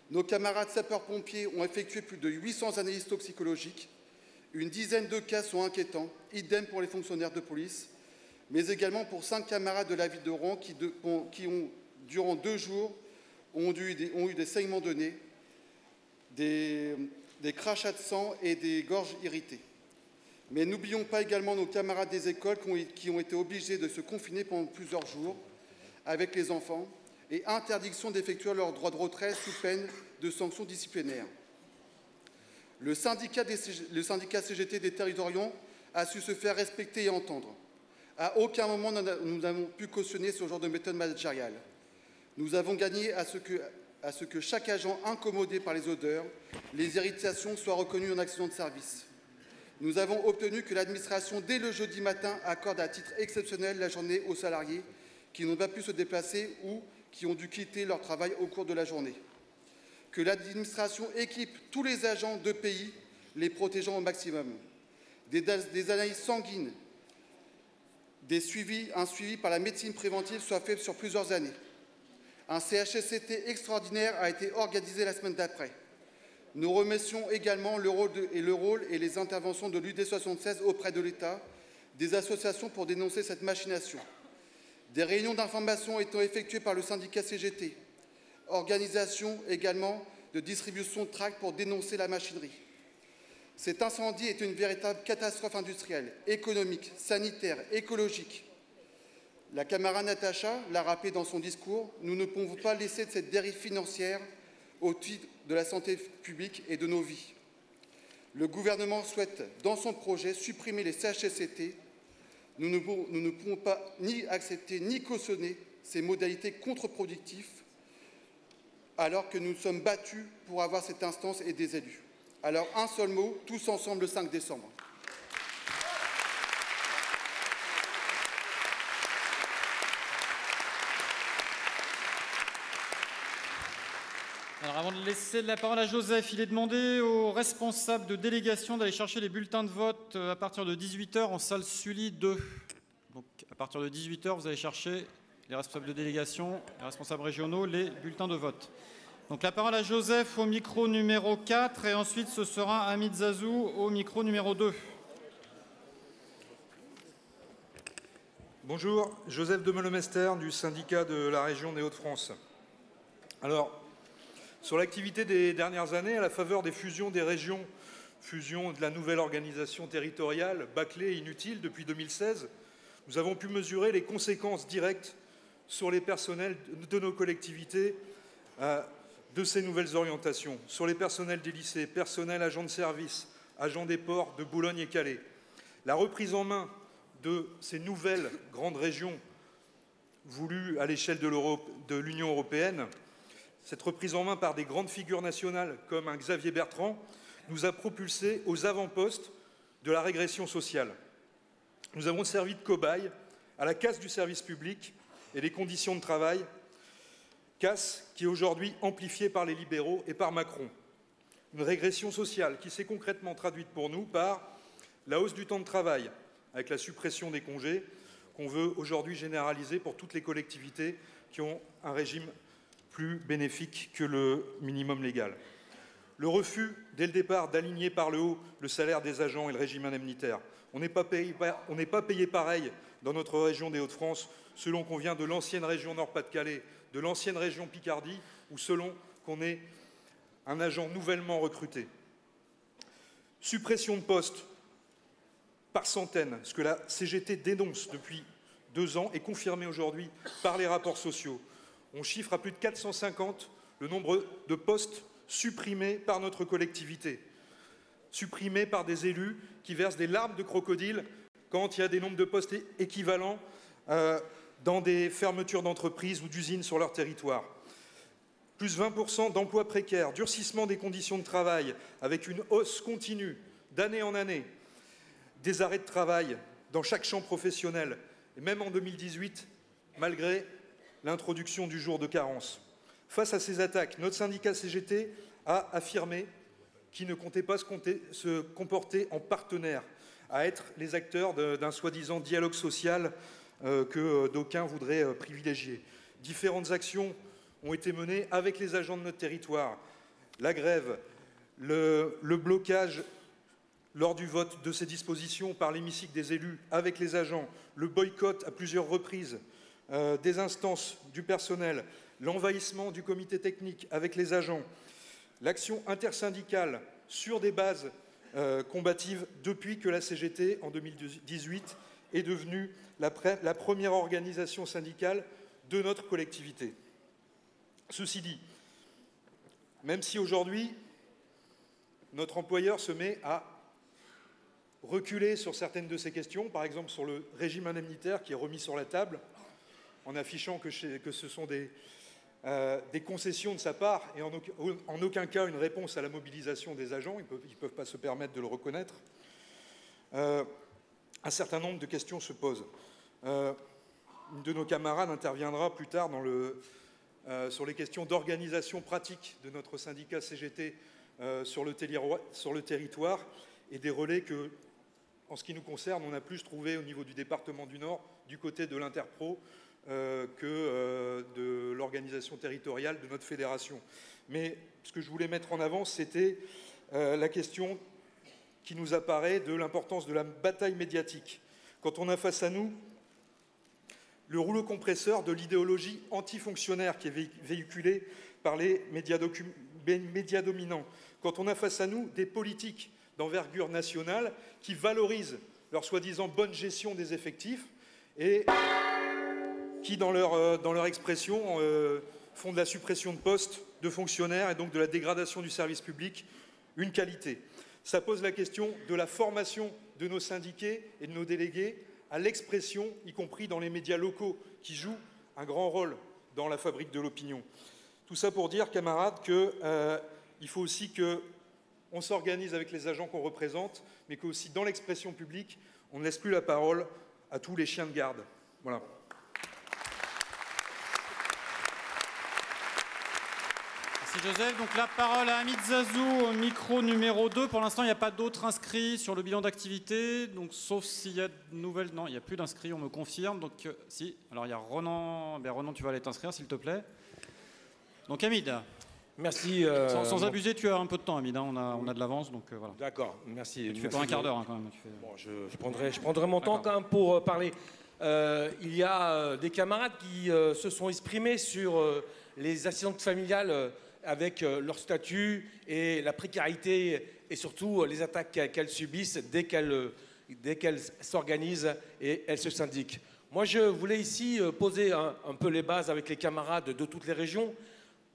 [SPEAKER 8] Nos camarades sapeurs-pompiers ont effectué plus de 800 analyses toxicologiques. Une dizaine de cas sont inquiétants, idem pour les fonctionnaires de police, mais également pour 5 camarades de la ville de Rouen qui ont, durant 2 jours, ont eu des saignements de nez, des crachats de sang et des gorges irritées. Mais n'oublions pas également nos camarades des écoles qui ont été obligés de se confiner pendant plusieurs jours avec les enfants et interdiction d'effectuer leur droit de retrait sous peine de sanctions disciplinaires. Le syndicat CGT des territoriaux a su se faire respecter et entendre. À aucun moment nous n'avons pu cautionner ce genre de méthode managériale. Nous avons gagné à ce que chaque agent incommodé par les odeurs, les irritations soit reconnu en accident de service. Nous avons obtenu que l'administration, dès le jeudi matin, accorde à titre exceptionnel la journée aux salariés qui n'ont pas pu se déplacer ou qui ont dû quitter leur travail au cours de la journée. Que l'administration équipe tous les agents de pays, les protégeant au maximum. Des analyses sanguines, un suivi par la médecine préventive soit fait sur plusieurs années. Un CHSCT extraordinaire a été organisé la semaine d'après. Nous remercions également le rôle et les interventions de l'UD76 auprès de l'État, des associations pour dénoncer cette machination. Des réunions d'information étant effectuées par le syndicat CGT. Organisation également de distribution de tracts pour dénoncer la machinerie. Cet incendie est une véritable catastrophe industrielle, économique, sanitaire, écologique. La camarade Natacha l'a rappelé dans son discours, nous ne pouvons pas laisser de cette dérive financière au titre de la santé publique et de nos vies. Le gouvernement souhaite, dans son projet, supprimer les CHSCT. Nous ne pouvons pas ni accepter ni cautionner ces modalités contre-productives alors que nous nous sommes battus pour avoir cette instance et des élus. Alors un seul mot, tous ensemble le 5 décembre.
[SPEAKER 1] Alors avant de laisser la parole à Joseph, il est demandé aux responsables de délégation d'aller chercher les bulletins de vote à partir de 18 h en salle Sully 2. Donc à partir de 18 h, vous allez chercher les responsables de délégation, les responsables régionaux, les bulletins de vote. Donc la parole à Joseph au micro numéro 4 et ensuite ce sera Hamid Zazou au micro numéro 2.
[SPEAKER 9] Bonjour, Joseph Demeulmester du syndicat de la région des Hauts-de-France. Alors, sur l'activité des dernières années, à la faveur des fusions des régions, fusion de la nouvelle organisation territoriale, bâclée et inutile depuis 2016, nous avons pu mesurer les conséquences directes sur les personnels de nos collectivités de ces nouvelles orientations sur les personnels des lycées, personnels agents de service, agents des ports de Boulogne et Calais. La reprise en main de ces nouvelles grandes régions voulues à l'échelle de l'Union européenne, cette reprise en main par des grandes figures nationales comme un Xavier Bertrand, nous a propulsés aux avant-postes de la régression sociale. Nous avons servi de cobayes à la casse du service public et des conditions de travail, casse qui est aujourd'hui amplifiée par les libéraux et par Macron. Une régression sociale qui s'est concrètement traduite pour nous par la hausse du temps de travail, avec la suppression des congés qu'on veut aujourd'hui généraliser pour toutes les collectivités qui ont un régime plus bénéfique que le minimum légal. Le refus, dès le départ, d'aligner par le haut le salaire des agents et le régime indemnitaire. On n'est pas payé pareil dans notre région des Hauts-de-France selon qu'on vient de l'ancienne région Nord-Pas-de-Calais, de l'ancienne région Picardie, ou selon qu'on est un agent nouvellement recruté. Suppression de postes par centaines, ce que la CGT dénonce depuis 2 ans est confirmé aujourd'hui par les rapports sociaux. On chiffre à plus de 450 le nombre de postes supprimés par notre collectivité, supprimés par des élus qui versent des larmes de crocodile quand il y a des nombres de postes équivalents dans des fermetures d'entreprises ou d'usines sur leur territoire. Plus 20% d'emplois précaires, durcissement des conditions de travail avec une hausse continue d'année en année, des arrêts de travail dans chaque champ professionnel, et même en 2018, malgré l'introduction du jour de carence. Face à ces attaques, notre syndicat CGT a affirmé qu'il ne comptait pas se comporter en partenaire, à être les acteurs d'un soi-disant dialogue social que d'aucuns voudraient privilégier. Différentes actions ont été menées avec les agents de notre territoire. La grève, le blocage lors du vote de ces dispositions par l'hémicycle des élus avec les agents, le boycott à plusieurs reprises des instances du personnel, l'envahissement du comité technique avec les agents, l'action intersyndicale sur des bases combatives depuis que la CGT, en 2018, est devenue la première organisation syndicale de notre collectivité. Ceci dit, même si aujourd'hui, notre employeur se met à reculer sur certaines de ces questions, par exemple sur le régime indemnitaire qui est remis sur la table, en affichant que ce sont des concessions de sa part et en aucun cas une réponse à la mobilisation des agents, ils ne peuvent pas se permettre de le reconnaître, un certain nombre de questions se posent. Une de nos camarades interviendra plus tard sur les questions d'organisation pratique de notre syndicat CGT sur le territoire et des relais que, en ce qui nous concerne, on a plus trouvé au niveau du département du Nord, du côté de l'Interpro, que de l'organisation territoriale de notre fédération. Mais ce que je voulais mettre en avant, c'était la question qui nous apparaît de l'importance de la bataille médiatique. Quand on a face à nous le rouleau compresseur de l'idéologie antifonctionnaire qui est véhiculée par les médias dominants, quand on a face à nous des politiques d'envergure nationale qui valorisent leur soi-disant bonne gestion des effectifs et qui, dans leur expression, font de la suppression de postes de fonctionnaires et donc de la dégradation du service public une qualité. Ça pose la question de la formation de nos syndiqués et de nos délégués à l'expression, y compris dans les médias locaux, qui jouent un grand rôle dans la fabrique de l'opinion. Tout ça pour dire, camarades, qu'il faut aussi qu'on s'organise avec les agents qu'on représente, mais qu'aussi dans l'expression publique, on ne laisse plus la parole à tous les chiens de garde. Voilà.
[SPEAKER 1] Merci Joseph. Donc la parole à Hamid Zazou, au micro numéro 2. Pour l'instant, il n'y a pas d'autres inscrits sur le bilan d'activité. Donc sauf s'il y a de nouvelles... Non, il n'y a plus d'inscrits, on me confirme. Donc si. Alors il y a Ronan. Ben, Ronan, tu vas aller t'inscrire, s'il te plaît. Donc Hamid.
[SPEAKER 10] Merci.
[SPEAKER 1] Sans abuser, tu as un peu de temps, Hamid. Hein. On a de l'avance, donc voilà.
[SPEAKER 10] D'accord, merci.
[SPEAKER 1] Tu fais pas un quart d'heure, hein, quand même.
[SPEAKER 10] Bon, je prendrai mon temps quand même pour parler. Il y a des camarades qui se sont exprimés sur les assistantes familiales avec leur statut et la précarité et surtout les attaques qu'elles subissent dès qu'elles s'organisent et elles se syndiquent. Moi, je voulais ici poser un peu les bases avec les camarades de toutes les régions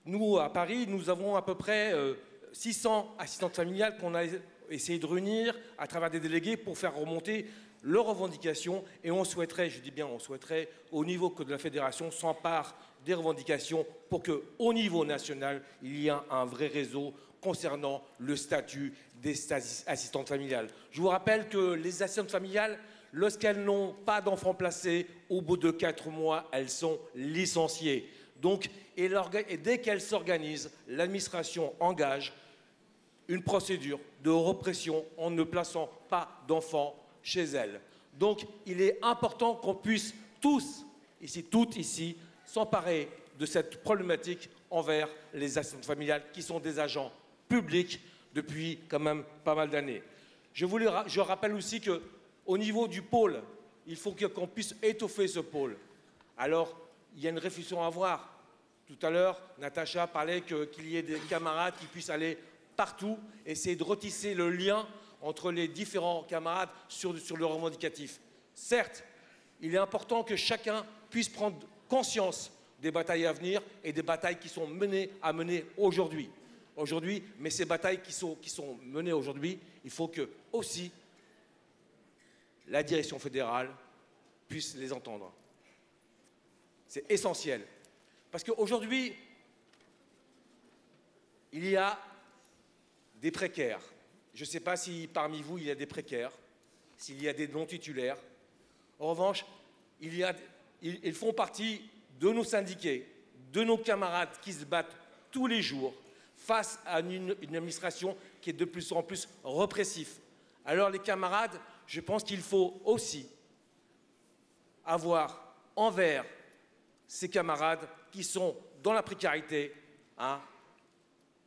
[SPEAKER 10] Nous, à Paris, nous avons à peu près 600 assistantes familiales qu'on a essayé de réunir à travers des délégués pour faire remonter leurs revendications. Et on souhaiterait, je dis bien on souhaiterait, au niveau que de la fédération s'empare des revendications pour qu'au niveau national, il y ait un vrai réseau concernant le statut des assistantes familiales. Je vous rappelle que les assistantes familiales, lorsqu'elles n'ont pas d'enfants placés, au bout de 4 mois, elles sont licenciées. Donc, et dès qu'elles s'organisent, l'administration engage une procédure de répression en ne plaçant pas d'enfants chez elles. Donc, il est important qu'on puisse tous, toutes ici, s'emparer de cette problématique envers les assistantes familiales qui sont des agents publics depuis quand même pas mal d'années. Je rappelle aussi qu'au niveau du pôle, il faut qu'on puisse étoffer ce pôle. Alors, il y a une réflexion à avoir. Tout à l'heure, Natacha parlait qu'il y ait des camarades qui puissent aller partout, essayer de retisser le lien entre les différents camarades sur le revendicatif. Certes, il est important que chacun puisse prendre conscience des batailles à venir et des batailles qui sont à mener aujourd'hui. Mais ces batailles qui sont menées aujourd'hui, il faut que aussi la direction fédérale puisse les entendre. C'est essentiel. Parce qu'aujourd'hui, il y a des précaires. Je ne sais pas si parmi vous, il y a des précaires, s'il y a des non-titulaires. En revanche, ils font partie de nos syndiqués, de nos camarades qui se battent tous les jours face à une administration qui est de plus en plus répressive. Alors les camarades, je pense qu'il faut aussi avoir envers ces camarades qui sont dans la précarité,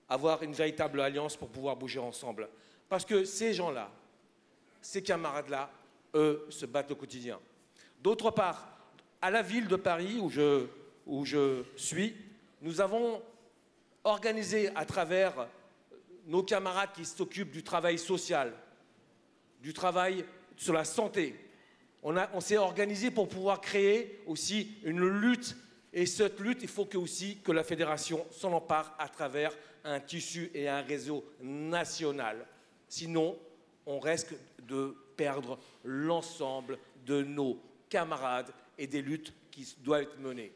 [SPEAKER 10] avoir une véritable alliance pour pouvoir bouger ensemble. Parce que ces gens-là, ces camarades-là, eux, se battent au quotidien. D'autre part, à la ville de Paris, où je suis, nous avons organisé à travers nos camarades qui s'occupent du travail social, du travail sur la santé. On s'est organisé pour pouvoir créer aussi une lutte. Et cette lutte, il faut aussi que la fédération s'en empare à travers un tissu et un réseau national. Sinon, on risque de perdre l'ensemble de nos camarades et des luttes qui doivent être menées.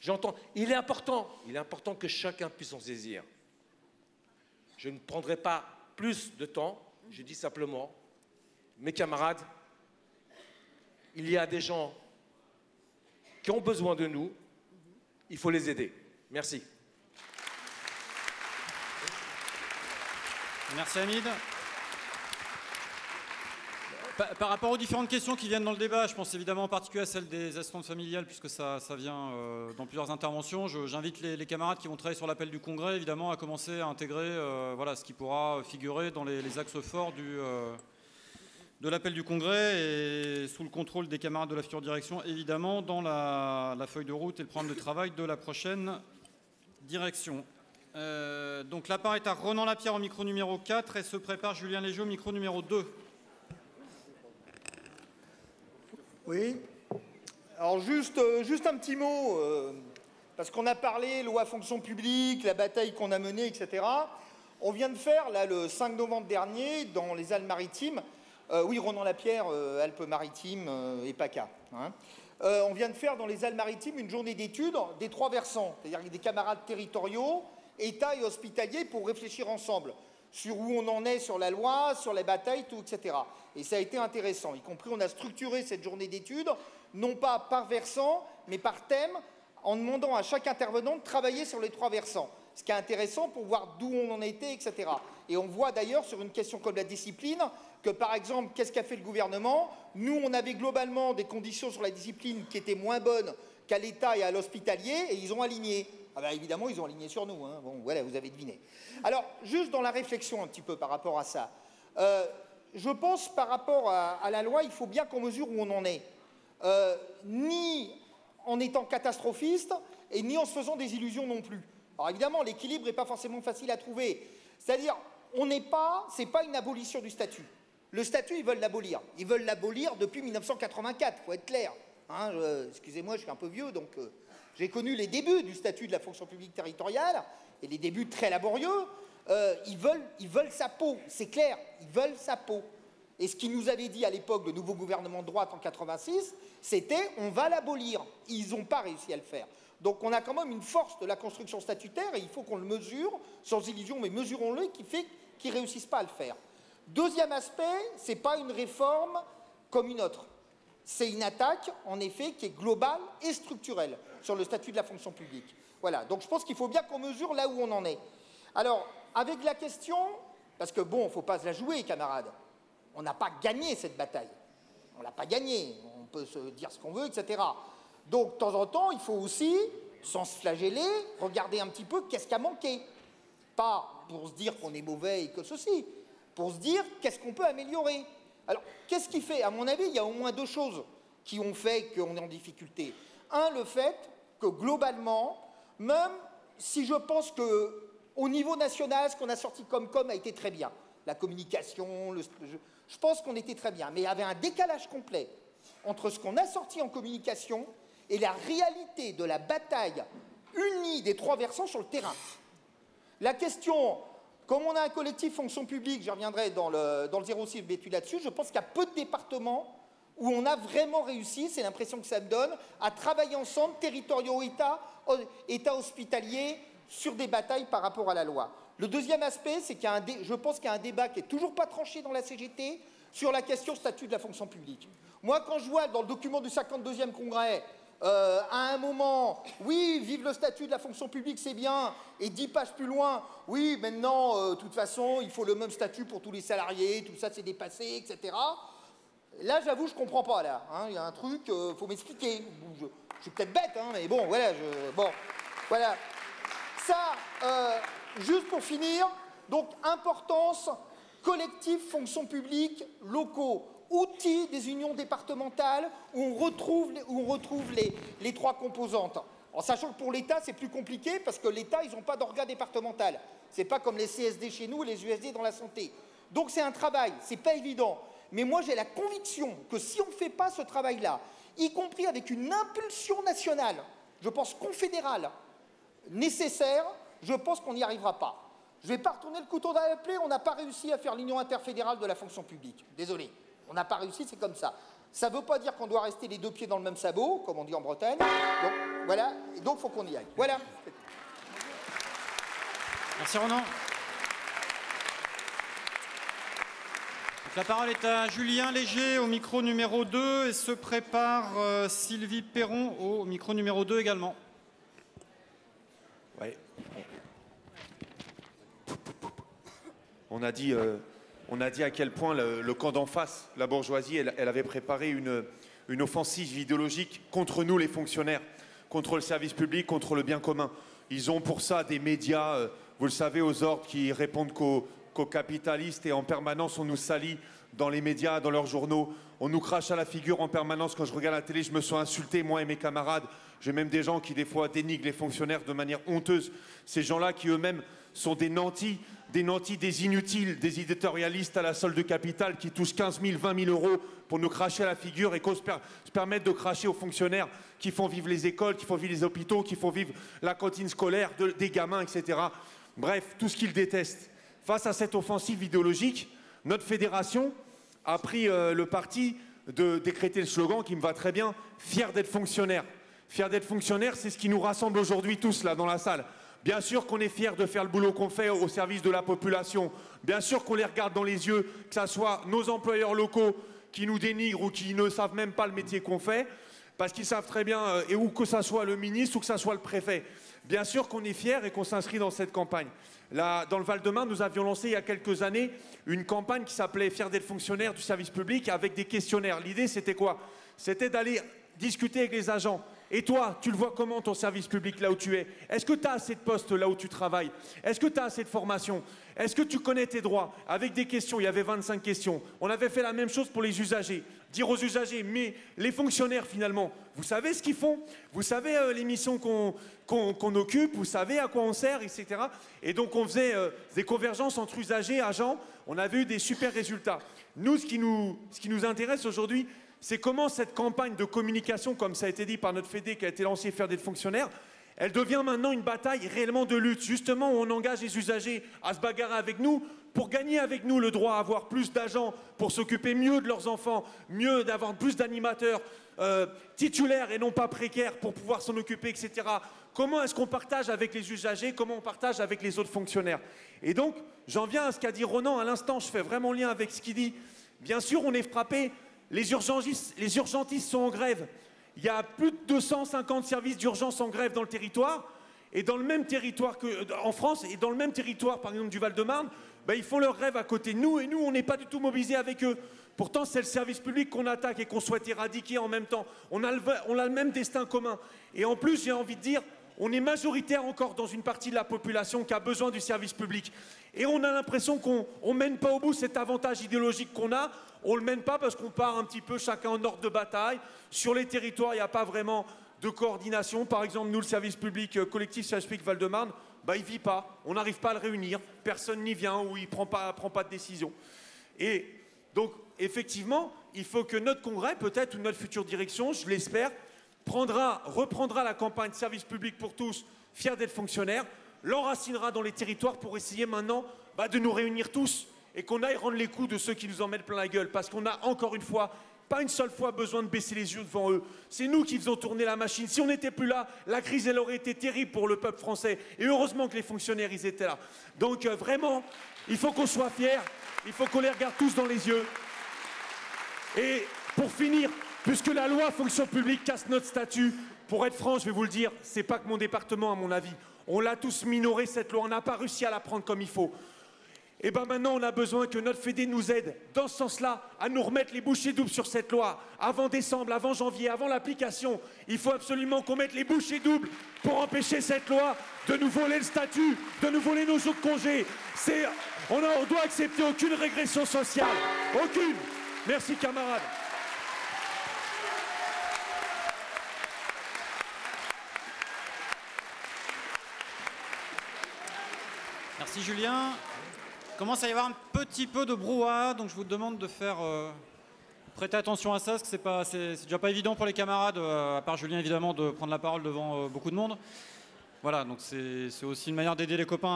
[SPEAKER 10] J'entends, il est important que chacun puisse en saisir. Je ne prendrai pas plus de temps, je dis simplement, mes camarades, il y a des gens qui ont besoin de nous, il faut les aider. Merci.
[SPEAKER 1] Merci Hamid. Par rapport aux différentes questions qui viennent dans le débat, je pense évidemment en particulier à celle des assistantes familiales, puisque ça vient dans plusieurs interventions. J'invite les camarades qui vont travailler sur l'appel du Congrès, évidemment, à commencer à intégrer ce qui pourra figurer dans les axes forts de l'appel du Congrès et sous le contrôle des camarades de la future direction, évidemment, dans la feuille de route et le programme de travail de la prochaine direction. Donc la parole est à Ronan Lapierre au micro numéro 4 et se prépare Julien Léger au micro numéro 2.
[SPEAKER 11] Oui. Alors juste un petit mot, parce qu'on a parlé loi fonction publique, la bataille qu'on a menée, etc. On vient de faire, là, le 5 novembre dernier, dans les Alpes-Maritimes, oui, Ronan Lapierre, Alpes-Maritimes et PACA. On vient de faire dans les Alpes-Maritimes une journée d'études des 3 versants, c'est-à-dire des camarades territoriaux, État et hospitaliers, pour réfléchir ensemble sur où on en est sur la loi, sur les batailles, tout, etc. Et ça a été intéressant, y compris on a structuré cette journée d'études, non pas par versant, mais par thème, en demandant à chaque intervenant de travailler sur les 3 versants. Ce qui est intéressant pour voir d'où on en était, etc. Et on voit d'ailleurs sur une question comme la discipline, que par exemple, qu'est-ce qu'a fait le gouvernement? Nous, on avait globalement des conditions sur la discipline qui étaient moins bonnes qu'à l'État et à l'hospitalier, et ils ont aligné. Ah ben évidemment, ils ont aligné sur nous. Hein. Bon, voilà, vous avez deviné. Alors, juste dans la réflexion un petit peu par rapport à ça, je pense par rapport à la loi, il faut bien qu'on mesure où on en est. Ni en étant catastrophiste, et ni en se faisant des illusions non plus. Alors évidemment, l'équilibre n'est pas forcément facile à trouver. C'est-à-dire, c'est pas une abolition du statut. Le statut, ils veulent l'abolir. Ils veulent l'abolir depuis 1984, il faut être clair. Hein, excusez-moi, je suis un peu vieux, donc J'ai connu les débuts du statut de la fonction publique territoriale, et les débuts très laborieux. Ils veulent sa peau, c'est clair, ils veulent sa peau. Et ce qu'il nous avait dit à l'époque le nouveau gouvernement de droite en 86, c'était on va l'abolir. Ils n'ont pas réussi à le faire. Donc on a quand même une force de la construction statutaire, et il faut qu'on le mesure, sans illusion, mais mesurons-le, qui fait qu'ils ne réussissent pas à le faire. Deuxième aspect, ce n'est pas une réforme comme une autre. C'est une attaque, en effet, qui est globale et structurelle sur le statut de la fonction publique. Voilà, donc je pense qu'il faut bien qu'on mesure là où on en est. Alors, avec la question, parce que bon, il ne faut pas se la jouer, camarades, on n'a pas gagné cette bataille. On ne l'a pas gagnée, on peut se dire ce qu'on veut, etc. Donc, de temps en temps, il faut aussi, sans se flageller, regarder un petit peu qu'est-ce qui a manqué. Pas pour se dire qu'on est mauvais et que ceci, pour se dire qu'est-ce qu'on peut améliorer. Alors, qu'est-ce qui fait? À mon avis, il y a au moins deux choses qui ont fait qu'on est en difficulté. Un, le fait que globalement, même si je pense qu'au niveau national, ce qu'on a sorti comme com a été très bien, la communication, je pense qu'on était très bien, mais il y avait un décalage complet entre ce qu'on a sorti en communication et la réalité de la bataille unie des trois versants sur le terrain. La question, comme on a un collectif fonction publique, j'y reviendrai dans le 06 BTU là-dessus, je pense qu'il y a peu de départements où on a vraiment réussi, c'est l'impression que ça me donne, à travailler ensemble, territoriaux, État hospitalier, sur des batailles par rapport à la loi. Le deuxième aspect, c'est je pense qu'il y a un débat qui n'est toujours pas tranché dans la CGT sur la question statut de la fonction publique. Moi, quand je vois dans le document du 52e congrès, à un moment, oui, vive le statut de la fonction publique, c'est bien, et 10 pages plus loin, oui, maintenant, de toute façon, il faut le même statut pour tous les salariés, tout ça, c'est dépassé, etc. Là, j'avoue, je comprends pas, là. Il y a un truc, faut m'expliquer. Je suis peut-être bête, mais bon, voilà, voilà. Ça, juste pour finir, donc, importance, collectif, fonction publique, locaux, outils des unions départementales où on retrouve les trois composantes. En sachant que pour l'État, c'est plus compliqué parce que l'État, ils n'ont pas d'organe départemental. C'est pas comme les CSD chez nous et les USD dans la santé. Donc c'est un travail, c'est pas évident. Mais moi, j'ai la conviction que si on ne fait pas ce travail-là, y compris avec une impulsion nationale, je pense confédérale, nécessaire, je pense qu'on n'y arrivera pas. Je ne vais pas retourner le couteau dans la plaie, on n'a pas réussi à faire l'union interfédérale de la fonction publique. Désolé. On n'a pas réussi, c'est comme ça. Ça ne veut pas dire qu'on doit rester les deux pieds dans le même sabot, comme on dit en Bretagne. Donc, voilà. Et donc, il faut qu'on y aille. Voilà.
[SPEAKER 1] Merci, Ronan. La parole est à Julien Léger au micro numéro 2 et se prépare Sylvie Perron au micro numéro 2 également.
[SPEAKER 12] Ouais. On a dit à quel point le camp d'en face, la bourgeoisie, elle avait préparé une offensive idéologique contre nous, les fonctionnaires, contre le service public, contre le bien commun. Ils ont pour ça des médias, vous le savez, aux ordres qui répondent qu'aux capitalistes, et en permanence on nous salit dans les médias, dans leurs journaux. On nous crache à la figure en permanence. Quand je regarde la télé, je me sens insulté, moi et mes camarades. J'ai même des gens qui, des fois, dénigrent les fonctionnaires de manière honteuse. Ces gens-là qui, eux-mêmes, sont des nantis, des inutiles, des éditorialistes à la solde capitale qui touchent 15 000, 20 000 euros pour nous cracher à la figure et qu'on se permette de cracher aux fonctionnaires qui font vivre les écoles, qui font vivre les hôpitaux, qui font vivre la cantine scolaire des gamins, etc. Bref, tout ce qu'ils détestent. Face à cette offensive idéologique, notre fédération a pris le parti de décréter le slogan qui me va très bien, « Fier d'être fonctionnaire ». Fier d'être fonctionnaire, c'est ce qui nous rassemble aujourd'hui tous là dans la salle. Bien sûr qu'on est fiers de faire le boulot qu'on fait au service de la population. Bien sûr qu'on les regarde dans les yeux, que ce soit nos employeurs locaux qui nous dénigrent ou qui ne savent même pas le métier qu'on fait, parce qu'ils savent très bien, et ou que ce soit le ministre ou que ce soit le préfet. Bien sûr qu'on est fiers et qu'on s'inscrit dans cette campagne. Là, dans le Val-de-Marne, nous avions lancé il y a quelques années une campagne qui s'appelait « Fier d'être fonctionnaire du service public » avec des questionnaires. L'idée, c'était quoi? C'était d'aller discuter avec les agents. Et toi, tu le vois comment ton service public là où tu es? Est-ce que tu as assez de postes là où tu travailles? Est-ce que tu as assez de formation? Est-ce que tu connais tes droits? Avec des questions, il y avait 25 questions. On avait fait la même chose pour les usagers. Dire aux usagers, mais les fonctionnaires finalement, vous savez ce qu'ils font? Vous savez les missions qu'on occupe? Vous savez à quoi on sert, etc. Et donc on faisait des convergences entre usagers, agents. On avait eu des super résultats. Nous, ce qui nous intéresse aujourd'hui, c'est comment cette campagne de communication, comme ça a été dit par notre fédé qui a été lancée Faire des fonctionnaires, elle devient maintenant une bataille réellement de lutte, justement où on engage les usagers à se bagarrer avec nous pour gagner avec nous le droit à avoir plus d'agents, pour s'occuper mieux de leurs enfants, mieux d'avoir plus d'animateurs titulaires et non pas précaires pour pouvoir s'en occuper, etc. Comment est-ce qu'on partage avec les usagers, comment on partage avec les autres fonctionnaires? Et donc, j'en viens à ce qu'a dit Ronan à l'instant, je fais vraiment lien avec ce qu'il dit. Bien sûr, on est frappé, les urgentistes sont en grève. Il y a plus de 250 services d'urgence en grève dans le territoire, et dans le même territoire en France, et dans le même territoire, par exemple, du Val-de-Marne, ben, ils font leur grève à côté de nous, et nous, on n'est pas du tout mobilisés avec eux. Pourtant, c'est le service public qu'on attaque et qu'on souhaite éradiquer en même temps. On a le même destin commun. Et en plus, j'ai envie de dire, on est majoritaire encore dans une partie de la population qui a besoin du service public. Et on a l'impression qu'on ne mène pas au bout cet avantage idéologique qu'on a. On ne le mène pas parce qu'on part un petit peu chacun en ordre de bataille. Sur les territoires, il n'y a pas vraiment de coordination. Par exemple, nous, le service public collectif Service public Val-de-Marne, bah, il ne vit pas. On n'arrive pas à le réunir. Personne n'y vient ou il ne prend pas de décision. Et donc, effectivement, il faut que notre congrès, peut-être, ou notre future direction, je l'espère, reprendra la campagne Service public pour tous, fier d'être fonctionnaire, l'enracinera dans les territoires pour essayer maintenant de nous réunir tous et qu'on aille rendre les coups de ceux qui nous en mettent plein la gueule. Parce qu'on a encore une fois, pas une seule fois besoin de baisser les yeux devant eux. C'est nous qui faisons tourner la machine. Si on n'était plus là, la crise, elle aurait été terrible pour le peuple français. Et heureusement que les fonctionnaires, ils étaient là. Donc vraiment, il faut qu'on soit fiers, il faut qu'on les regarde tous dans les yeux. Et pour finir, puisque la loi fonction publique casse notre statut, pour être franc, je vais vous le dire, c'est pas que mon département, à mon avis. On l'a tous minoré, cette loi, on n'a pas réussi à la prendre comme il faut. Et bien maintenant, on a besoin que notre fédé nous aide, dans ce sens-là, à nous remettre les bouchées doubles sur cette loi. Avant décembre, avant janvier, avant l'application, il faut absolument qu'on mette les bouchées doubles pour empêcher cette loi de nous voler le statut, de nous voler nos jours de congé. On doit accepter aucune régression sociale. Aucune. Merci, camarades.
[SPEAKER 1] Merci Julien. Il commence à y avoir un petit peu de brouhaha, donc je vous demande de faire prêter attention à ça, parce que c'est déjà pas évident pour les camarades, à part Julien évidemment, de prendre la parole devant beaucoup de monde. Voilà, donc c'est aussi une manière d'aider les copains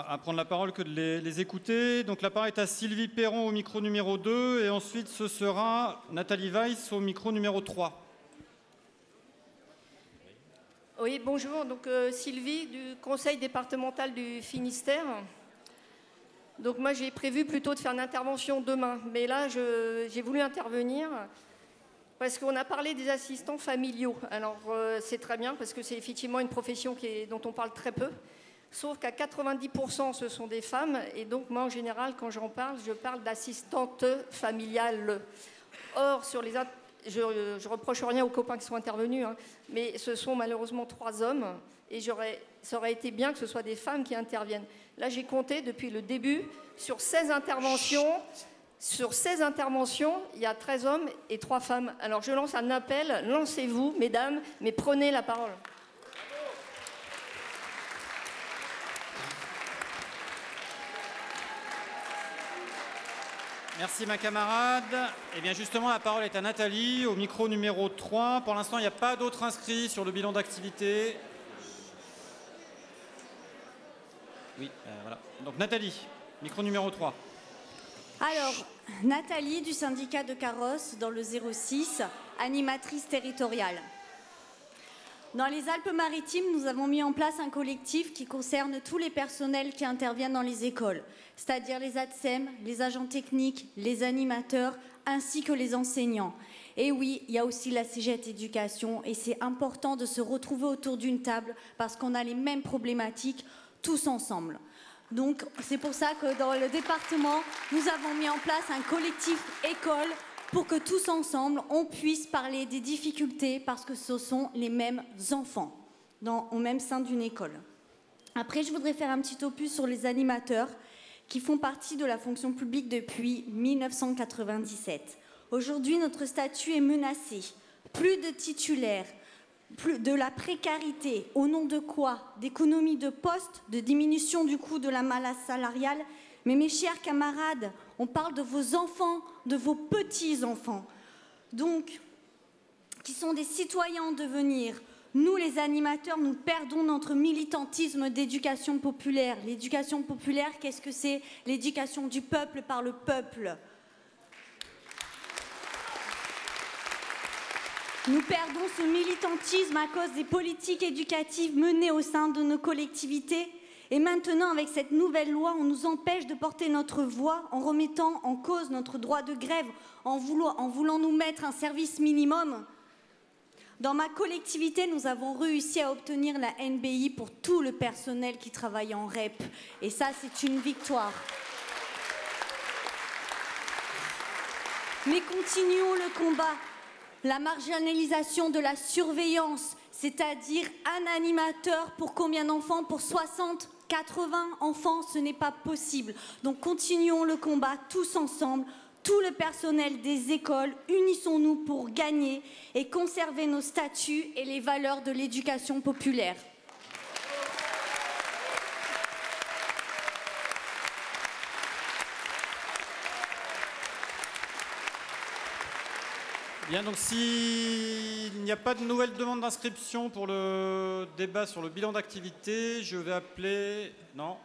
[SPEAKER 1] à prendre la parole que de les écouter. Donc la parole est à Sylvie Perron au micro numéro 2, et ensuite ce sera Nathalie Weiss au micro numéro 3.
[SPEAKER 13] Oui, bonjour, donc Sylvie du conseil départemental du Finistère. Donc moi j'ai prévu plutôt de faire une intervention demain, mais là j'ai voulu intervenir parce qu'on a parlé des assistants familiaux. Alors c'est très bien parce que c'est effectivement une profession dont on parle très peu, sauf qu'à 90% ce sont des femmes, et donc moi en général quand j'en parle, je parle d'assistantes familiales. Or sur les je reproche rien aux copains qui sont intervenus, hein, mais ce sont malheureusement 3 hommes, et ça aurait été bien que ce soit des femmes qui interviennent. Là, j'ai compté depuis le début, sur 16 interventions, il y a 13 hommes et 3 femmes. Alors je lance un appel, lancez-vous, mesdames, mais prenez la parole.
[SPEAKER 1] Merci ma camarade. Et bien justement, la parole est à Nathalie, au micro numéro 3. Pour l'instant, il n'y a pas d'autres inscrits sur le bilan d'activité. Oui, voilà. Donc Nathalie, micro numéro 3.
[SPEAKER 14] Alors, Nathalie du syndicat de carrosses dans le 06, animatrice territoriale. Dans les Alpes-Maritimes, nous avons mis en place un collectif qui concerne tous les personnels qui interviennent dans les écoles, c'est-à-dire les ATSEM, les agents techniques, les animateurs, ainsi que les enseignants. Et oui, il y a aussi la CGT Éducation, et c'est important de se retrouver autour d'une table parce qu'on a les mêmes problématiques tous ensemble. Donc, c'est pour ça que dans le département, nous avons mis en place un collectif école pour que tous ensemble, on puisse parler des difficultés parce que ce sont les mêmes enfants au même sein d'une école. Après, je voudrais faire un petit opus sur les animateurs qui font partie de la fonction publique depuis 1997. Aujourd'hui, notre statut est menacé. Plus de titulaires, plus de la précarité. Au nom de quoi? D'économie de postes, de diminution du coût de la masse salariale. Mais mes chers camarades, on parle de vos enfants, de vos petits-enfants. donc qui sont des citoyens en devenir. Nous, les animateurs, nous perdons notre militantisme d'éducation populaire. L'éducation populaire, qu'est-ce que c'est? L'éducation du peuple par le peuple. Nous perdons ce militantisme à cause des politiques éducatives menées au sein de nos collectivités. Et maintenant, avec cette nouvelle loi, on nous empêche de porter notre voix en remettant en cause notre droit de grève, en voulant nous mettre un service minimum. Dans ma collectivité, nous avons réussi à obtenir la NBI pour tout le personnel qui travaille en REP. Et ça, c'est une victoire. Mais continuons le combat. La marginalisation de la surveillance, c'est-à-dire un animateur pour combien d'enfants? Pour 60, 80 enfants, ce n'est pas possible. Donc continuons le combat tous ensemble. Tout le personnel des écoles, unissons-nous pour gagner et conserver nos statuts et les valeurs de l'éducation populaire.
[SPEAKER 1] Bien, donc s'il n'y a pas de nouvelles demandes d'inscription pour le débat sur le bilan d'activité, je vais appeler... Non.